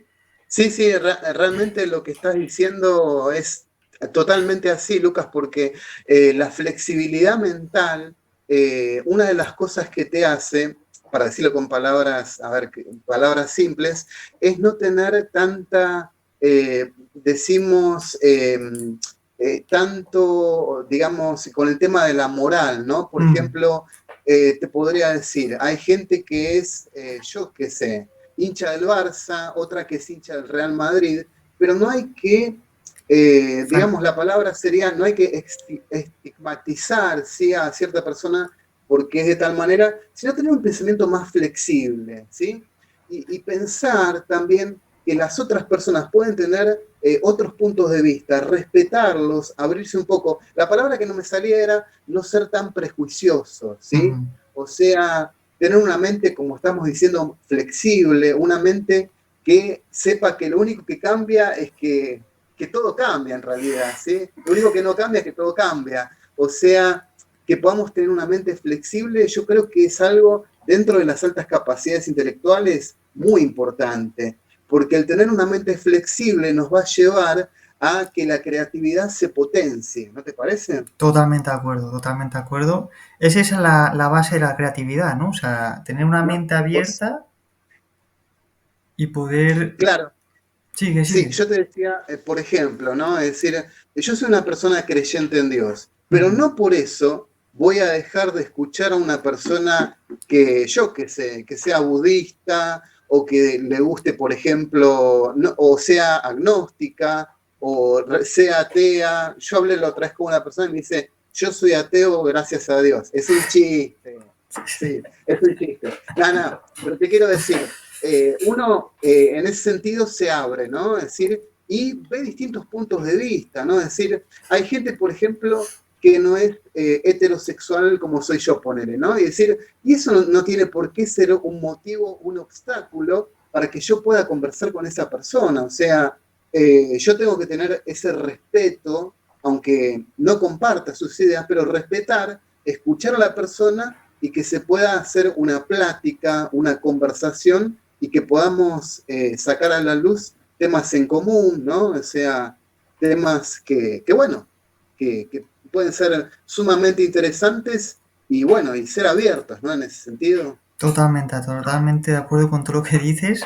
Sí, sí, realmente lo que estás diciendo es totalmente así, Lucas, porque la flexibilidad mental, una de las cosas que te hace, para decirlo con palabras, a ver, palabras simples, es no tener tanta, decimos, tanto, digamos, con el tema de la moral, ¿no? Por Mm, ejemplo, te podría decir, hay gente que es, yo qué sé, hincha del Barça, otra que es hincha del Real Madrid, pero no hay que, digamos, exacto. la palabra sería, no hay que estigmatizar, ¿sí? A cierta persona porque es de tal manera, sino tener un pensamiento más flexible, ¿sí? Y pensar también que las otras personas pueden tener otros puntos de vista, respetarlos, abrirse un poco. La palabra que no me salía era no ser tan prejuicioso, ¿sí? Mm, O sea, tener una mente, como estamos diciendo, flexible, una mente que sepa que lo único que cambia es que todo cambia en realidad, ¿sí? Lo único que no cambia es que todo cambia. O sea, que podamos tener una mente flexible, yo creo que es algo dentro de las altas capacidades intelectuales muy importante, porque el tener una mente flexible nos va a llevar a que la creatividad se potencie, ¿no te parece? Totalmente de acuerdo, totalmente de acuerdo. Esa es la base de la creatividad, ¿no? O sea, tener una No, mente pues, abierta y poder... claro, Sigue, sí, sigue. yo te decía, por ejemplo, ¿no? Es decir, yo soy una persona creyente en Dios, pero Ujú. no por eso voy a dejar de escuchar a una persona que yo que sé, que sea budista o que le guste, por ejemplo, o sea agnóstica o sea atea. Yo hablé la otra vez con una persona y me dice, yo soy ateo gracias a Dios. Es un chiste, sí, es un chiste. No, no, pero te quiero decir, uno en ese sentido se abre, ¿no? Es decir, y ve distintos puntos de vista, ¿no? Es decir, hay gente, por ejemplo, que no es heterosexual como soy yo, ponele, ¿no? Y decir, y eso no tiene por qué ser un motivo, un obstáculo para que yo pueda conversar con esa persona. O sea, yo tengo que tener ese respeto, aunque no comparta sus ideas, pero respetar, escuchar a la persona y que se pueda hacer una plática, una conversación y que podamos sacar a la luz temas en común, ¿no? O sea, temas que bueno, que pueden ser sumamente interesantes y bueno, y ser abiertos, ¿no? En ese sentido. Totalmente, totalmente de acuerdo con todo lo que dices.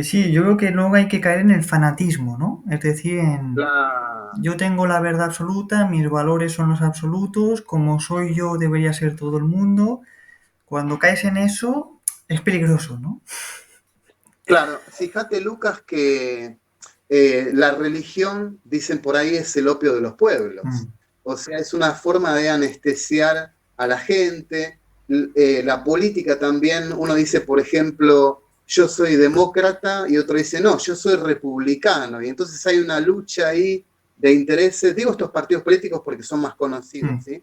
Sí, yo creo que luego hay que caer en el fanatismo, ¿no? Es decir, en La... yo tengo la verdad absoluta, mis valores son los absolutos, como soy yo debería ser todo el mundo. Cuando caes en eso, es peligroso, ¿no? Claro, fíjate, Lucas, que la religión, dicen por ahí, es el opio de los pueblos. Mm, O sea, es una forma de anestesiar a la gente. La política también, uno dice, por ejemplo, yo soy demócrata y otro dice, no, yo soy republicano. Y entonces hay una lucha ahí de intereses. Digo estos partidos políticos porque son más conocidos, mm, ¿sí?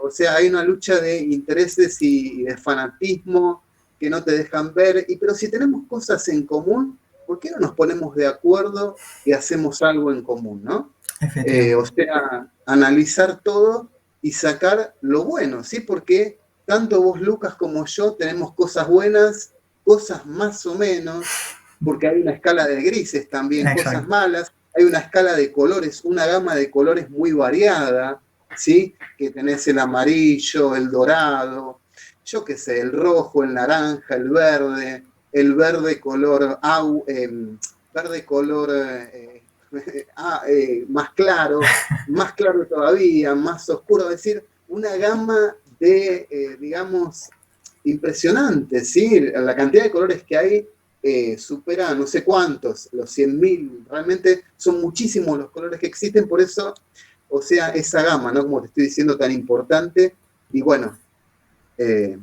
O sea, hay una lucha de intereses y de fanatismo que no te dejan ver, pero si tenemos cosas en común, ¿por qué no nos ponemos de acuerdo y hacemos algo en común, ¿no? O efectivamente. sea, analizar todo y sacar lo bueno, ¿sí? Porque tanto vos, Lucas, como yo tenemos cosas buenas, cosas más o menos, porque hay una escala de grises también, cosas Exacto. malas, hay una escala de colores, una gama de colores muy variada, ¿sí? Que tenés el amarillo, el dorado, yo qué sé, el rojo, el naranja, el verde color, verde color más claro todavía, más oscuro, es decir, una gama de, digamos, impresionante, ¿sí? La cantidad de colores que hay supera no sé cuántos, los 100.000, realmente son muchísimos los colores que existen, por eso, o sea, esa gama, ¿no? Como te estoy diciendo, tan importante, y bueno, eh,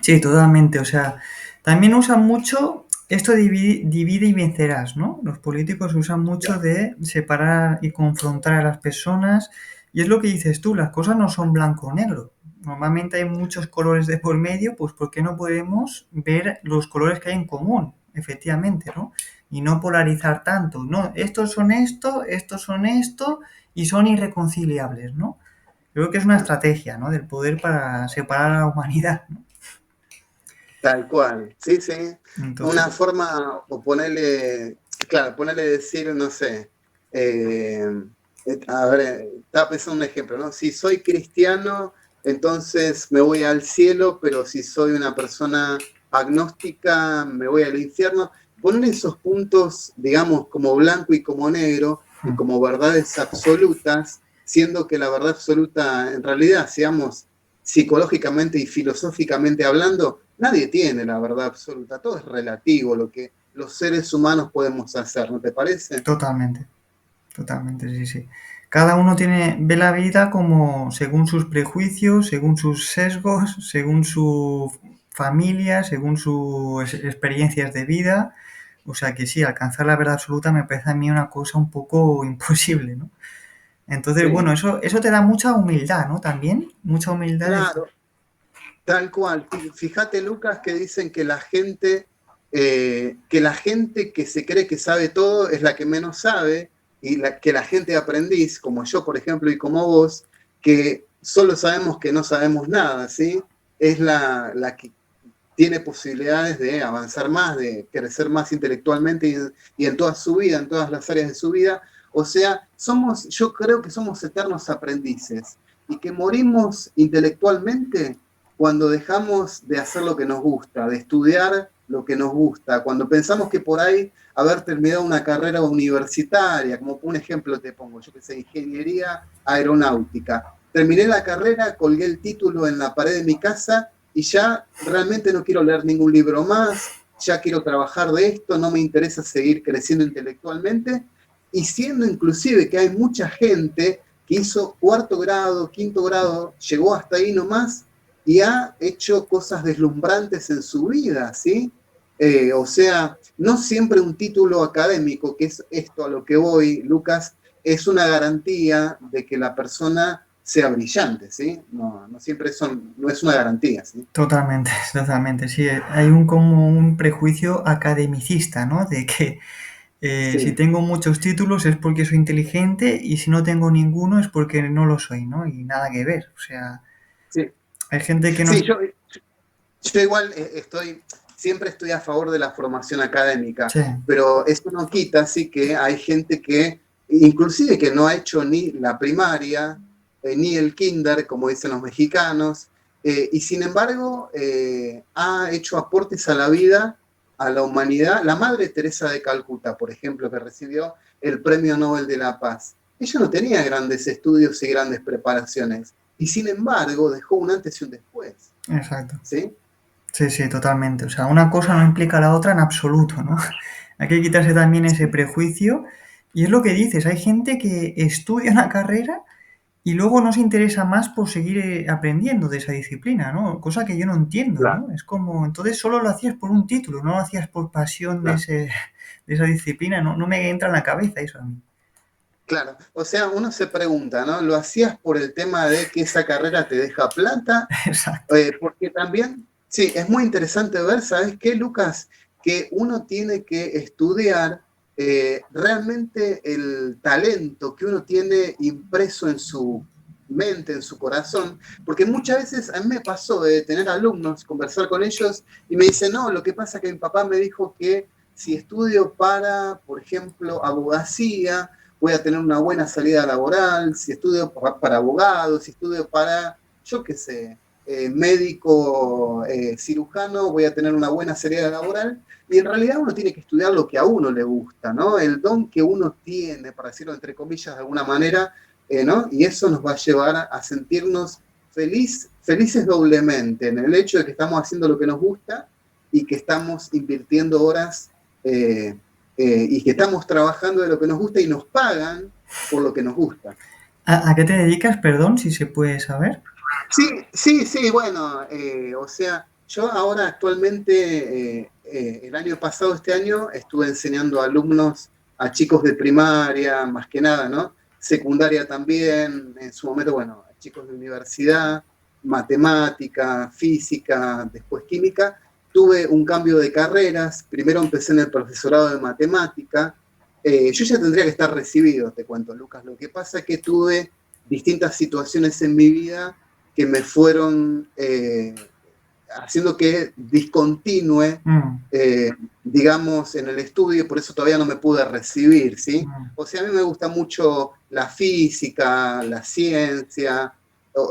Sí, totalmente. O sea, también usan mucho esto de divide y vencerás, ¿no? Los políticos usan mucho de separar y confrontar a las personas. Y es lo que dices tú, las cosas no son blanco o negro. Normalmente hay muchos colores de por medio, pues ¿por qué no podemos ver los colores que hay en común? Efectivamente, ¿no? Y no polarizar tanto. No, estos son esto y son irreconciliables, ¿no? Creo que es una estrategia, ¿no? Del poder para separar a la humanidad, ¿no? tal cual, sí, sí. Entonces, Una forma, o ponerle, claro, ponerle decir, no sé, eh, a ver, estaba pensando un ejemplo, ¿no? Si soy cristiano, entonces me voy al cielo, pero si soy una persona agnóstica, me voy al infierno. Poner esos puntos, digamos, como blanco y como negro, y mm, como verdades absolutas, siendo que la verdad absoluta, en realidad, seamos psicológicamente y filosóficamente hablando, nadie tiene la verdad absoluta, todo es relativo, lo que los seres humanos podemos hacer, ¿no te parece? totalmente, totalmente, sí, sí. Cada uno ve la vida como según sus prejuicios, según sus sesgos, según su familia, según sus experiencias de vida. O sea que sí, alcanzar la verdad absoluta me parece a mí una cosa un poco imposible, ¿no? Entonces, bueno, Sí, eso te da mucha humildad, ¿no? También, mucha humildad de... claro, tal cual. Fíjate, Lucas, que dicen que la gente que se cree que sabe todo es la que menos sabe, y que la gente aprendiz, como yo, por ejemplo, y como vos, que solo sabemos que no sabemos nada, ¿sí? Es la que tiene posibilidades de avanzar más, de crecer más intelectualmente y en toda su vida, en todas las áreas de su vida. O sea, yo creo que somos eternos aprendices y que morimos intelectualmente cuando dejamos de hacer lo que nos gusta, de estudiar lo que nos gusta, cuando pensamos que por ahí haber terminado una carrera universitaria, como un ejemplo te pongo, yo que sé, ingeniería aeronáutica. Terminé la carrera, colgué el título en la pared de mi casa y ya realmente no quiero leer ningún libro más, ya quiero trabajar de esto, no me interesa seguir creciendo intelectualmente, y siendo inclusive que hay mucha gente que hizo cuarto grado, quinto grado, llegó hasta ahí nomás y ha hecho cosas deslumbrantes en su vida, ¿sí? O sea, no siempre un título académico, que es esto a lo que voy, Lucas, es una garantía de que la persona sea brillante, ¿sí? No siempre no es una garantía, ¿sí? Totalmente, totalmente. Sí, hay un como un prejuicio academicista, ¿no? De que si Sí, tengo muchos títulos es porque soy inteligente y si no tengo ninguno es porque no lo soy, ¿no? Y nada que ver. O sea, sí. hay gente que Sí, nos... yo igual siempre estoy a favor de la formación académica, Sí, pero eso no quita, sí, que hay gente que, inclusive que no ha hecho ni la primaria, ni el kinder, como dicen los mexicanos, y sin embargo ha hecho aportes a la vida, a la humanidad. La Madre Teresa de Calcuta, por ejemplo, que recibió el Premio Nobel de la Paz, ella no tenía grandes estudios y grandes preparaciones, y sin embargo dejó un antes y un después, exacto. ¿sí? Sí, sí, totalmente. O sea, una cosa no implica la otra en absoluto, ¿no? Hay que quitarse también ese prejuicio. Y es lo que dices, hay gente que estudia una carrera y luego no se interesa más por seguir aprendiendo de esa disciplina, ¿no? Cosa que yo no entiendo, Claro, ¿no? Es como, entonces solo lo hacías por un título, no lo hacías por pasión de, claro. de esa disciplina, no, no me entra en la cabeza eso a mí. Claro, o sea, uno se pregunta, ¿no? ¿Lo hacías por el tema de que esa carrera te deja plata? Exacto. Porque también, sí, es muy interesante ver, ¿sabes qué, Lucas? Que uno tiene que estudiar realmente el talento que uno tiene impreso en su mente, en su corazón, porque muchas veces a mí me pasó de tener alumnos, conversar con ellos y me dicen, no, lo que pasa es que mi papá me dijo que si estudio para, por ejemplo, abogacía, voy a tener una buena salida laboral, si estudio para abogado, si estudio para, yo qué sé, médico, cirujano, voy a tener una buena salida laboral. Y en realidad uno tiene que estudiar lo que a uno le gusta, ¿no? El don que uno tiene, para decirlo entre comillas de alguna manera, ¿no? Y eso nos va a llevar a sentirnos felices doblemente en el hecho de que estamos haciendo lo que nos gusta y que estamos invirtiendo horas y que estamos trabajando de lo que nos gusta y nos pagan por lo que nos gusta. A qué te dedicas, perdón, si se puede saber? Sí, sí, sí, bueno, o sea, yo ahora actualmente, el año pasado, este año, estuve enseñando a alumnos, a chicos de primaria, más que nada, ¿no? Secundaria también, en su momento, bueno, a chicos de universidad, matemática, física, después química. Tuve un cambio de carreras, primero empecé en el profesorado de matemática. Yo ya tendría que estar recibido, te cuento, Lucas. Lo que pasa es que tuve distintas situaciones en mi vida que me fueron haciendo que discontinúe, Mm, eh, digamos, en el estudio, y por eso todavía no me pude recibir, ¿sí? mm. O sea, a mí me gusta mucho la física, la ciencia,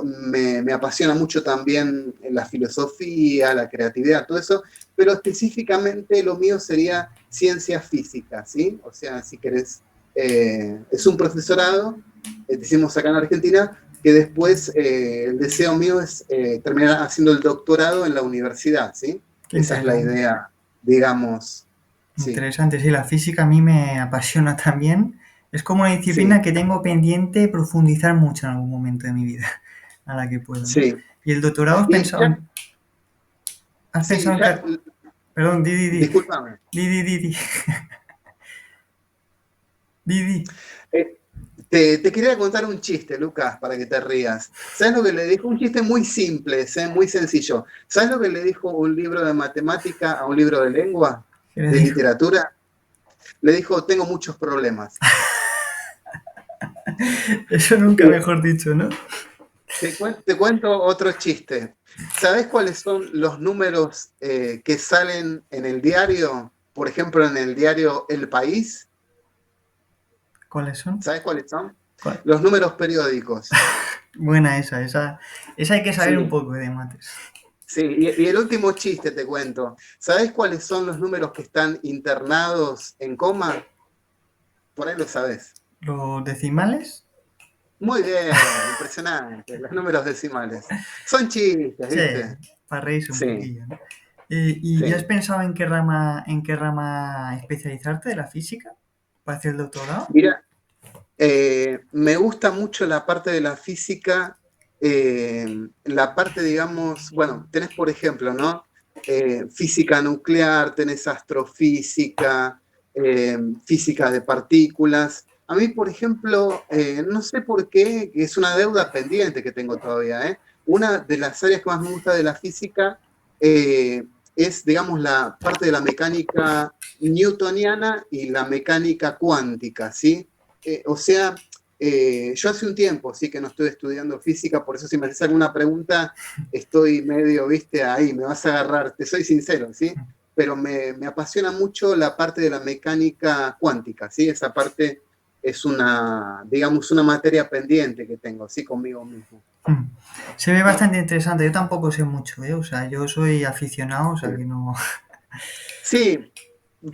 me apasiona mucho también la filosofía, la creatividad, todo eso, pero específicamente lo mío sería ciencia física, ¿sí? O sea, si querés, es un profesorado, decimos acá en Argentina, que después el deseo mío es terminar haciendo el doctorado en la universidad, ¿sí? Qué Esa es la interesante. idea, digamos, sí, Interesante, sí, la física a mí me apasiona también. Es como una sí, disciplina que tengo pendiente profundizar mucho en algún momento de mi vida, a la que puedo, ¿no? sí. ¿Y el doctorado Y ya, has sí, pensado en ya, perdón, discúlpame. di, di. Eh, te quería contar un chiste, Lucas, para que te rías. ¿Sabes lo que le dijo? Un chiste muy simple, muy sencillo. ¿Sabes lo que le dijo un libro de matemática a un libro de lengua, ¿Qué le de digo? literatura? Le dijo, tengo muchos problemas. Eso nunca mejor dicho, ¿no? Te cuento otro chiste. ¿Sabés cuáles son los números que salen en el diario? Por ejemplo, en el diario El País. ¿Cuáles son? ¿Sabés cuáles son? ¿Cuál? Los números periódicos. Buena esa hay que saber un Sí, poco de mates. sí. Y el último chiste te cuento. ¿Sabés cuáles son los números que están internados en coma? Por ahí lo sabés. ¿Los decimales? Muy bien, impresionante. Los números decimales. Son chistes, Sí, ¿viste? para reírse un Sí, poquillo, ¿no? ¿Y has sí. pensado en qué rama especializarte de la física para hacer el doctorado? Mira, me gusta mucho la parte de la física, la parte, digamos, bueno, tenés por ejemplo, ¿no? Física nuclear, tenés astrofísica, física de partículas. A mí, por ejemplo, no sé por qué, es una deuda pendiente que tengo todavía, ¿eh? Una de las áreas que más me gusta de la física eh, es, digamos, la parte de la mecánica newtoniana y la mecánica cuántica, ¿sí? O sea, yo hace un tiempo sí que no estoy estudiando física, por eso si me haces alguna pregunta, estoy medio, viste, ahí, me vas a agarrar, te soy sincero, ¿sí? Pero me apasiona mucho la parte de la mecánica cuántica, ¿sí? Esa parte es una, digamos, una materia pendiente que tengo, ¿sí? Conmigo mismo. Mm. Se ve bastante interesante. Yo tampoco sé mucho, ¿eh? O sea, yo soy aficionado, o Sí. sea que no. Sí,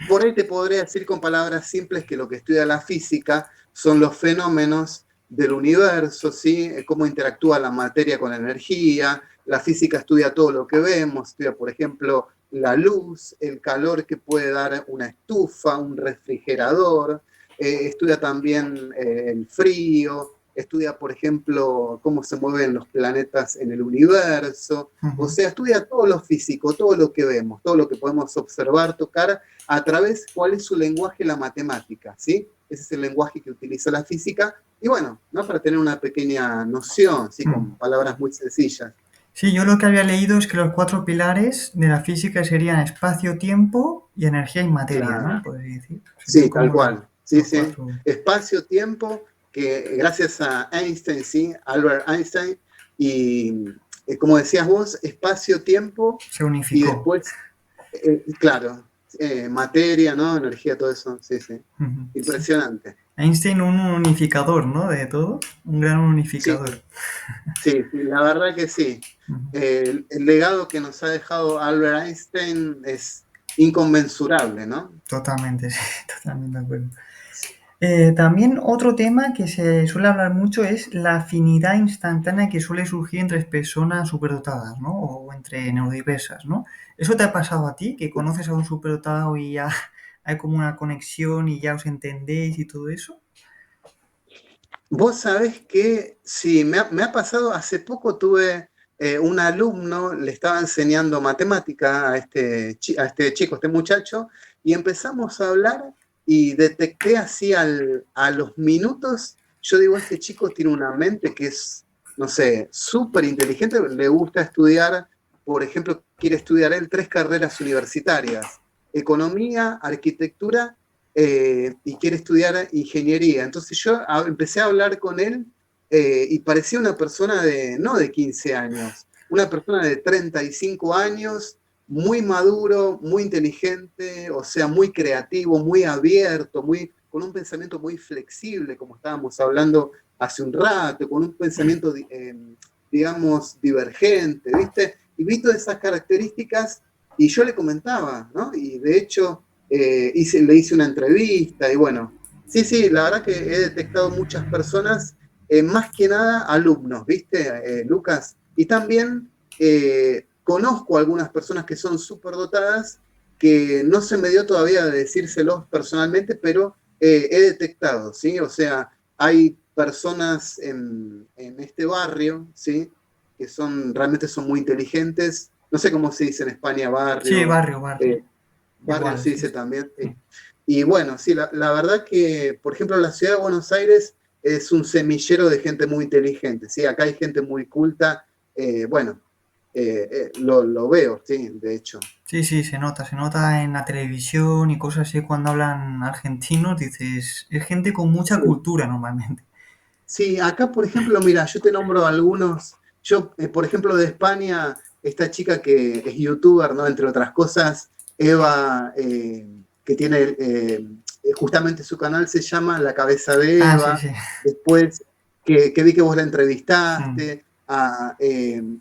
por ahí te podría decir con palabras simples que lo que estudia la física son los fenómenos del universo, ¿sí? Cómo interactúa la materia con la energía. La física estudia todo lo que vemos, estudia, por ejemplo, la luz, el calor que puede dar una estufa, un refrigerador, estudia también el frío, estudia, por ejemplo, cómo se mueven los planetas en el universo. O Ujú. sea, estudia todo lo físico, todo lo que vemos, todo lo que podemos observar, tocar, a través cuál es su lenguaje, la matemática, ¿sí? Ese es el lenguaje que utiliza la física. Y bueno, ¿no? Para tener una pequeña noción, ¿sí? Mm. Con palabras muy sencillas. Sí, yo lo que había leído es que los cuatro pilares de la física serían espacio, tiempo y energía y materia, Claro. ¿no? Podría decir. Serían Sí, tal como cual. Sí, los sí. cuatro. Espacio, tiempo, que gracias a Einstein, ¿sí? Albert Einstein, y como decías vos, espacio, tiempo, Se y unificó. después, claro, materia, ¿no? Energía, todo eso. Sí, sí. Ujú. Sí. Impresionante. Einstein, un unificador, ¿no? De todo. Un gran Sí, unificador. sí, sí, la verdad que sí. Ujú. El legado que nos ha dejado Albert Einstein es inconmensurable, ¿no? Totalmente, sí, totalmente de acuerdo. También otro tema que se suele hablar mucho es la afinidad instantánea que suele surgir entre personas superdotadas, ¿no? O entre neurodiversas, ¿no? ¿Eso te ha pasado a ti? ¿Que conoces a un superdotado y ya hay como una conexión y ya os entendéis y todo eso? Vos sabés que sí, me ha pasado, hace poco tuve un alumno, le estaba enseñando matemática a a este chico, a este muchacho, y empezamos a hablar y detecté así a los minutos, yo digo, este chico tiene una mente que es, no sé, súper inteligente, le gusta estudiar, por ejemplo, quiere estudiar él tres carreras universitarias, economía, arquitectura y quiere estudiar ingeniería. Entonces yo empecé a hablar con él y parecía una persona de, no de 15 años, una persona de 35 años, muy maduro, muy inteligente, o sea, muy creativo, muy abierto, con un pensamiento muy flexible, como estábamos hablando hace un rato, con un pensamiento, digamos, divergente, ¿viste? Y vi todas esas características y yo le comentaba, ¿no? Y de hecho le hice una entrevista y bueno, sí, sí, la verdad que he detectado muchas personas, más que nada alumnos, ¿viste, Lucas? Y también conozco algunas personas que son súper dotadas que no se me dio todavía de decírselos personalmente, pero he detectado, ¿sí? O sea, hay personas en este barrio, ¿sí? Que son, realmente son muy inteligentes. No sé cómo se dice en España, Sí, barrio, barrio, barrio. eh, barrio Igual, se sí, dice sí. también, sí. Y bueno, sí, la verdad que, por ejemplo, la ciudad de Buenos Aires es un semillero de gente muy inteligente, ¿sí? Acá hay gente muy culta, bueno, lo veo, sí, de hecho. Sí, sí, se nota en la televisión y cosas así cuando hablan argentinos, dices, es gente con mucha Sí. cultura normalmente. Sí, acá, por ejemplo, mira, yo te nombro algunos. Yo, por ejemplo, de España, esta chica que es youtuber, ¿no? Entre otras cosas, Eva, que tiene justamente su canal se llama La Cabeza de Ah, sí, Eva. sí. Después, que vi que vos la Mm, entrevistaste, a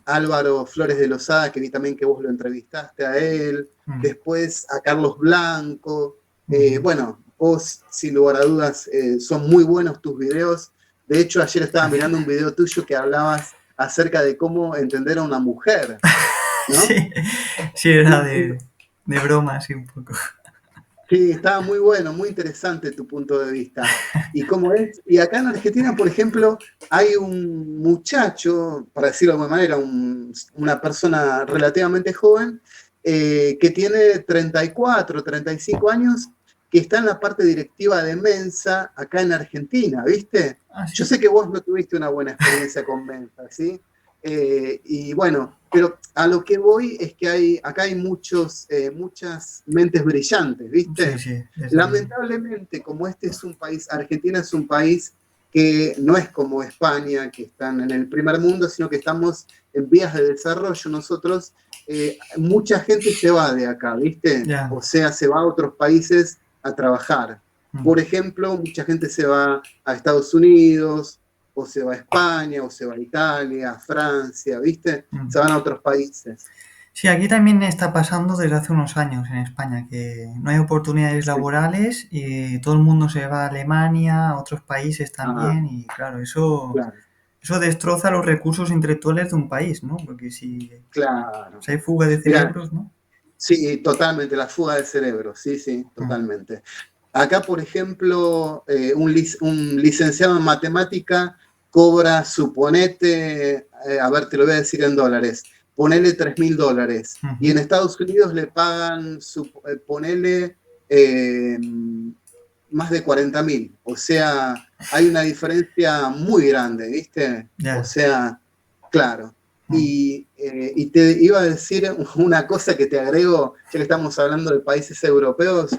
Álvaro Flores de Lozada, que vi también que vos lo entrevistaste a él. mm, Después a Carlos Blanco. ujú. Bueno, vos, sin lugar a dudas, son muy buenos tus videos. De hecho, ayer estaba Gracias. mirando un video tuyo que hablabas acerca de cómo entender a una mujer, ¿no? Sí, sí, era Y de broma, sí, un poco. sí, estaba muy bueno, muy interesante tu punto de vista. Y cómo es, y acá en Argentina, por ejemplo, hay un muchacho, para decirlo de alguna manera, una persona relativamente joven, que tiene 34, 35 años, que está en la parte directiva de Mensa acá en Argentina, ¿viste? Ah, Yo sí. sé que vos no tuviste una buena experiencia con Mensa, ¿sí? Y bueno, pero a lo que voy es que acá hay muchas mentes brillantes, Sí, ¿viste? sí, desde luego. Lamentablemente, como este es un país, Argentina es un país que no es como España, que están en el primer mundo, sino que estamos en vías de desarrollo. Nosotros, mucha gente se va de acá, ¿viste? Ya. O sea, se va a otros países a trabajar. Mm, Por ejemplo, mucha gente se va a Estados Unidos, o se va a España, o se va a Italia, a Francia, ¿viste? mm. Se van a otros países. Sí, aquí también está pasando desde hace unos años en España, que no hay oportunidades Sí. laborales y todo el mundo se va a Alemania, a otros países Ah, también, y claro, claro, eso destroza los recursos intelectuales de un país, ¿no? Porque claro. si hay fuga de Mira, cerebros, ¿no? sí, totalmente, la fuga del cerebro, sí, sí, Mm. totalmente. Acá, por ejemplo, un licenciado en matemática cobra, suponete, a ver, te lo voy a decir en dólares, ponele $3.000. Y Ujú. en Estados Unidos le pagan, ponele eh, más de 40.000. O sea, hay una diferencia muy grande, ¿viste? O Ya. sea, claro. Mm. Y te iba a decir una cosa que te agrego, ya que estamos hablando de países europeos.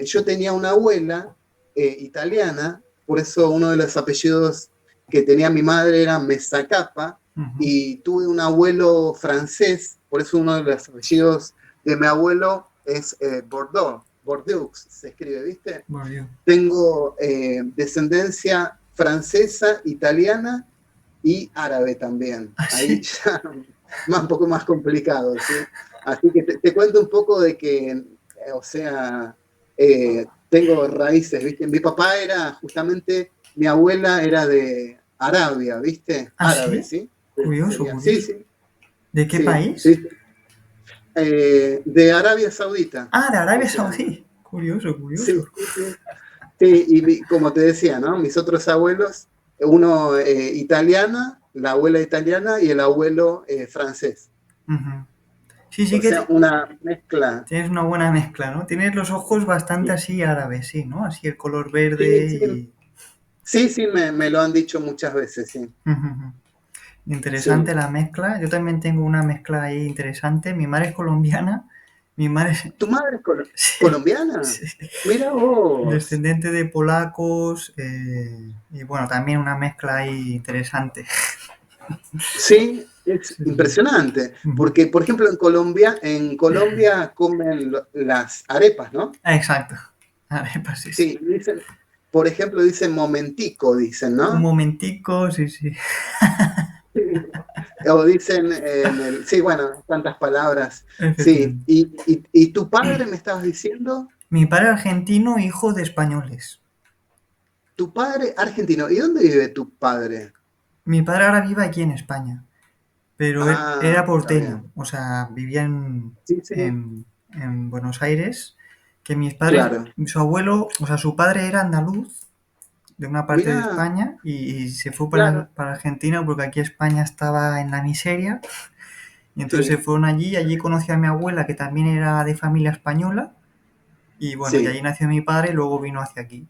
Yo tenía una abuela italiana, por eso uno de los apellidos que tenía mi madre era Mesacapa, Ujú. y tuve un abuelo francés, por eso uno de los apellidos de mi abuelo es Bordeaux se escribe, ¿viste? Volvió. Tengo descendencia francesa, italiana y árabe también. Ah, Ahí sí. ya un poco más complicado, ¿sí? Así que te cuento un poco de que, o sea, tengo raíces, ¿viste? Mi papá era justamente, mi abuela era de Arabia, ¿viste? Ah, Árabe, sí. ¿sí? Curioso, Sería, sí, curioso. sí, ¿De qué sí, país? sí. De Arabia Saudita, Ah, de o Arabia sea, Saudí. Curioso, sí, curioso. sí, sí. Sí, y como te decía, ¿no? Mis otros abuelos, uno italiana, la abuela italiana y el abuelo francés. Ujú. Sí, sí O que sea, una mezcla. tienes una buena mezcla, ¿no? Tienes los ojos bastante Sí, así árabes, sí, ¿no? Así el color verde sí, y... sí, sí, me lo han dicho muchas veces, sí. Ujú, ujú. Interesante Sí. la mezcla. Yo también tengo una mezcla ahí interesante. Mi madre es colombiana. Mi madre es ¿Tu madre es sí, colombiana? sí, Mira vos. descendiente de polacos y bueno, también una mezcla ahí interesante. Sí, es Sí, sí. impresionante. Ujú. Porque, por ejemplo, en Colombia comen las arepas, ¿no? Ah, exacto. Arepas, sí, sí. Sí, dicen, por ejemplo, dicen momentico, dicen, Un ¿no? momentico, sí, sí. O dicen sí, bueno, tantas palabras. Sí, Efectivamente. y tu padre me estabas diciendo, Mi padre argentino, hijo de españoles. tu padre argentino. ¿Y dónde vive tu padre? Mi padre ahora vive aquí en España, pero él Ah, era está porteño, bien. o sea, vivía Sí, sí, en Buenos Aires, que mis padres, claro. su abuelo, o sea, su padre era andaluz, de una parte de Mirá, España, y se fue claro, para Argentina porque aquí España estaba en la miseria, y entonces se sí, fueron allí, y allí conoció a mi abuela, que también era de familia española, y bueno, y allí sí, nació mi padre y luego vino hacia aquí,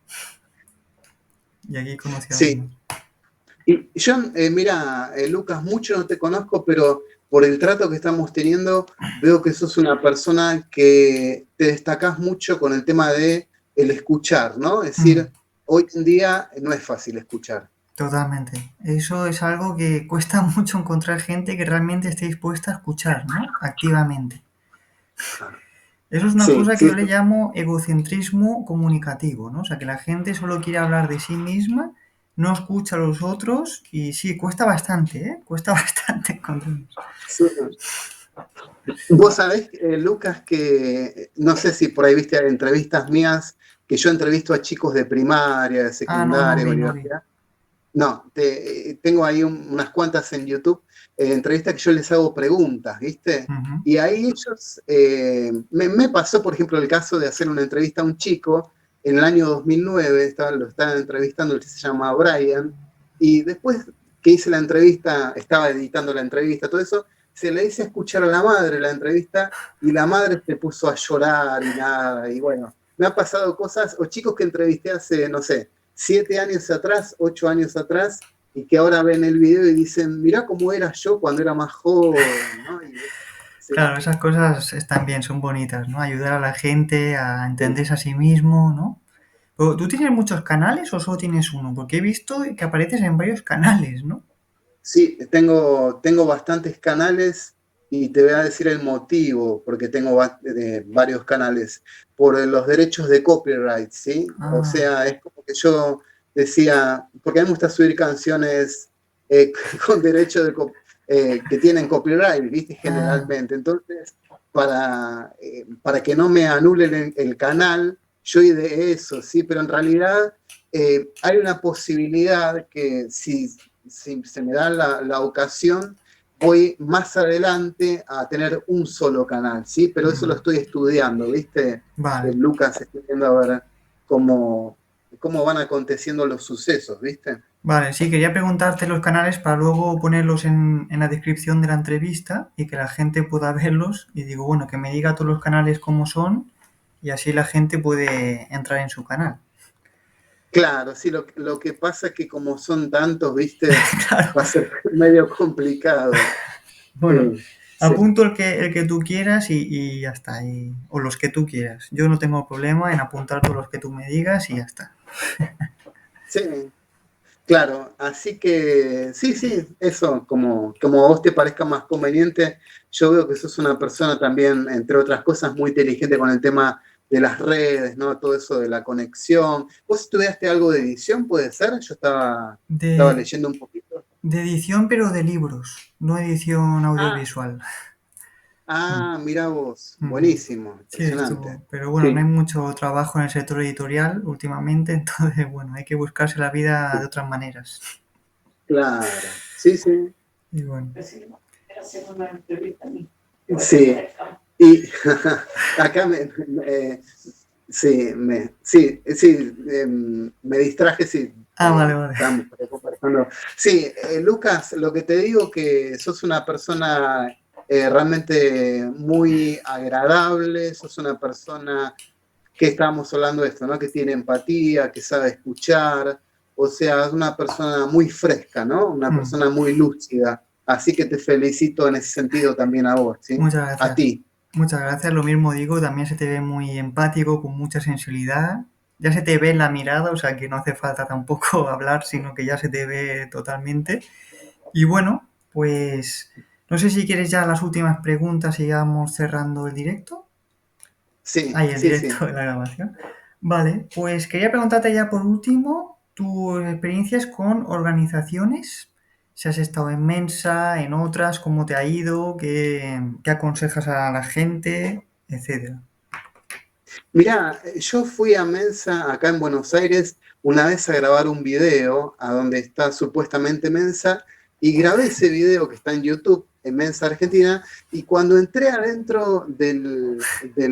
y aquí conoció a mi sí. madre. Y yo, mira, Lucas, mucho no te conozco, pero por el trato que estamos teniendo, veo que sos una persona que te destacás mucho con el tema de el escuchar, ¿no? Es Mm. decir, hoy en día no es fácil escuchar. Totalmente. Eso es algo que cuesta mucho encontrar gente que realmente esté dispuesta a escuchar, ¿no? Activamente. Claro. Eso es una Sí, cosa que sí, yo le llamo egocentrismo comunicativo, ¿no? O sea, que la gente solo quiere hablar de sí misma, no escucha a los otros y sí, cuesta bastante, ¿eh? Cuesta bastante encontrarlos. sí. Vos sabés, Lucas, que no sé si por ahí viste entrevistas mías, que yo entrevisto a chicos de primaria, de Ah, no, no secundaria, vi, no vi. universidad. No, tengo ahí unas cuantas en YouTube, entrevistas que yo les hago preguntas, ¿viste? Ujú, Y ahí ellos, me pasó, por ejemplo, el caso de hacer una entrevista a un chico en el año 2009, lo estaba entrevistando, el que se llama Brian, y después que hice la entrevista, estaba editando la entrevista, todo eso, se le hice escuchar a la madre la entrevista y la madre se puso a llorar y nada, y bueno, me han pasado cosas, o chicos que entrevisté hace, no sé, 7 años atrás, 8 años atrás, y que ahora ven el video y dicen, mirá cómo era yo cuando era más joven, ¿no? Sí, claro, esas cosas están bien, son bonitas, ¿no? Ayudar a la gente a sí. entenderse a sí mismo, ¿no? Pero, ¿tú tienes muchos canales o solo tienes uno? Porque he visto que apareces en varios canales, ¿no? Sí, tengo bastantes canales y te voy a decir el motivo, porque tengo varios canales, por los derechos de copyright, ¿sí? O Ah, sea, es como que yo decía, porque a mí me gusta subir canciones con derecho que tienen copyright, ¿viste? ah, Generalmente. Entonces, para que no me anulen el canal, yo ideé eso, ¿sí? Pero en realidad hay una posibilidad que si se me da la ocasión, voy más adelante a tener un solo canal, ¿sí? Pero eso lo mm, estoy estudiando, ¿viste? vale. Lucas, estoy viendo a ver cómo, cómo van aconteciendo los sucesos, ¿viste? Vale, sí, quería preguntarte los canales para luego ponerlos en la descripción de la entrevista y que la gente pueda verlos. Y digo, bueno, que me diga todos los canales cómo son y así la gente puede entrar en su canal. Claro, sí, lo que pasa es que como son tantos, ¿viste? Claro. Va a ser medio complicado. Bueno, Sí, sí, apunto el que tú quieras y ya está. O los que tú quieras. Yo no tengo problema en apuntar todos los que tú me digas y ya está. sí. Claro, así que sí, sí, eso, como a vos te parezca más conveniente, yo veo que sos una persona también, entre otras cosas, muy inteligente con el tema de las redes, ¿no? Todo eso de la conexión. ¿Vos estudiaste algo de edición, puede ser? Yo estaba De, leyendo un poquito. de edición, pero de libros, no edición Ah, audiovisual. Mm. mira vos, Ujú. buenísimo, Sí, impresionante. estuvo. Pero bueno, no hay Sí, mucho trabajo en el sector editorial últimamente, entonces, bueno, hay que buscarse la vida de sí, otras maneras. claro, sí, sí. Y bueno, Sí, y acá sí, sí, me distraje, sí, vale, vale. estábamos conversando. Sí, Lucas, lo que te digo que sos una persona realmente muy agradable, sos una persona que estábamos hablando de esto, ¿no? Que tiene empatía, que sabe escuchar, o sea, es una persona muy fresca, ¿no? Una Mm, persona muy lúcida. Así que te felicito en ese sentido también a vos, ¿sí? Muchas A gracias. ti. Muchas gracias, lo mismo digo, también se te ve muy empático, con mucha sensibilidad. Ya se te ve en la mirada, o sea que no hace falta tampoco hablar, sino que ya se te ve totalmente. Y bueno, pues no sé si quieres ya las últimas preguntas y ya vamos cerrando el directo. Sí, Ahí, el sí, directo sí. de la grabación. Vale, pues quería preguntarte ya por último tus experiencias con organizaciones. Si has estado en Mensa, en otras, cómo te ha ido, qué aconsejas a la gente, etcétera. Mirá, yo fui a Mensa acá en Buenos Aires una vez a grabar un video a donde está supuestamente Mensa y grabé ese video que está en YouTube en Mensa Argentina y cuando entré adentro del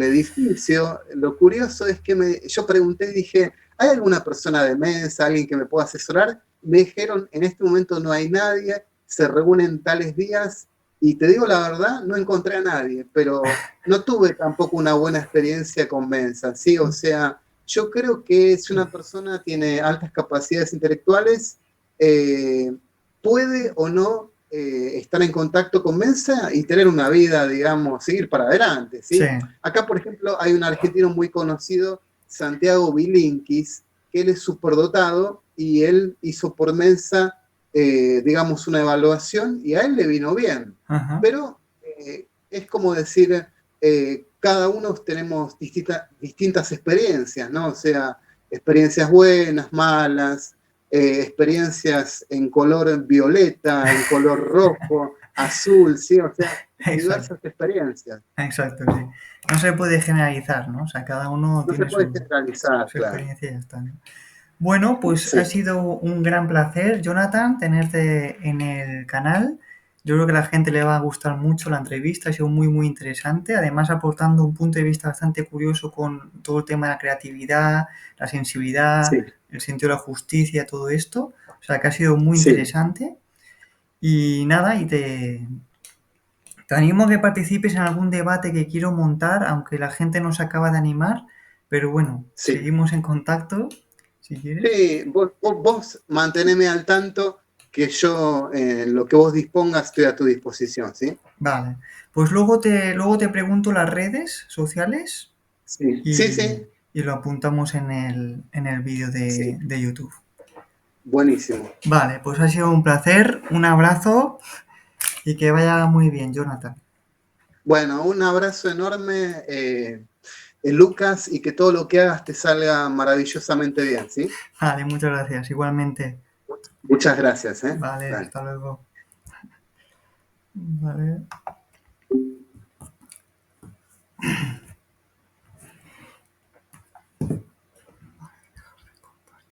edificio, lo curioso es que yo pregunté y dije, ¿hay alguna persona de Mensa, alguien que me pueda asesorar? Me dijeron, en este momento no hay nadie, se reúnen tales días y te digo la verdad, no encontré a nadie, pero no tuve tampoco una buena experiencia con Mensa, ¿sí? O sea, yo creo que si una persona tiene altas capacidades intelectuales, eh, puede o no estar en contacto con Mensa y tener una vida, digamos, seguir para adelante, Sí. ¿sí? Acá, por ejemplo, hay un argentino muy conocido, Santiago Bilinkis, que él es superdotado y él hizo por Mensa, digamos, una evaluación y a él le vino bien. Ajá. Pero es como decir, cada uno tenemos distintas experiencias, ¿no? O sea, experiencias buenas, malas, experiencias en color violeta, en color rojo, azul, ¿sí? O sea, Exacto, diversas experiencias. exacto, sí. No se puede generalizar, ¿no? O sea, cada uno No se tiene puede su, generalizar, su claro. experiencia y ya está, ¿no? Bueno, pues ha Sí, sido un gran placer, Jonathan, tenerte en el canal. Yo creo que a la gente le va a gustar mucho la entrevista, ha sido muy, muy interesante. Además, aportando un punto de vista bastante curioso con todo el tema de la creatividad, la sensibilidad, sí, el sentido de la justicia, todo esto. O sea, que ha sido muy sí, interesante. Y nada, te animo a que participes en algún debate que quiero montar, aunque la gente no se acaba de animar. Pero bueno, sí. seguimos en contacto, si quieres. Sí, vos manteneme al tanto que yo, lo que vos dispongas, estoy a tu disposición, ¿sí? Vale, pues luego te pregunto las redes sociales Sí, sí, y, sí, y lo apuntamos en el vídeo sí, de YouTube. buenísimo. Vale, pues ha sido un placer, un abrazo y que vaya muy bien, Jonathan. Bueno, un abrazo enorme, Lucas, y que todo lo que hagas te salga maravillosamente bien, ¿sí? Vale, muchas gracias. Igualmente. Muchas gracias, ¿eh? Vale, Dale. hasta luego. Vale.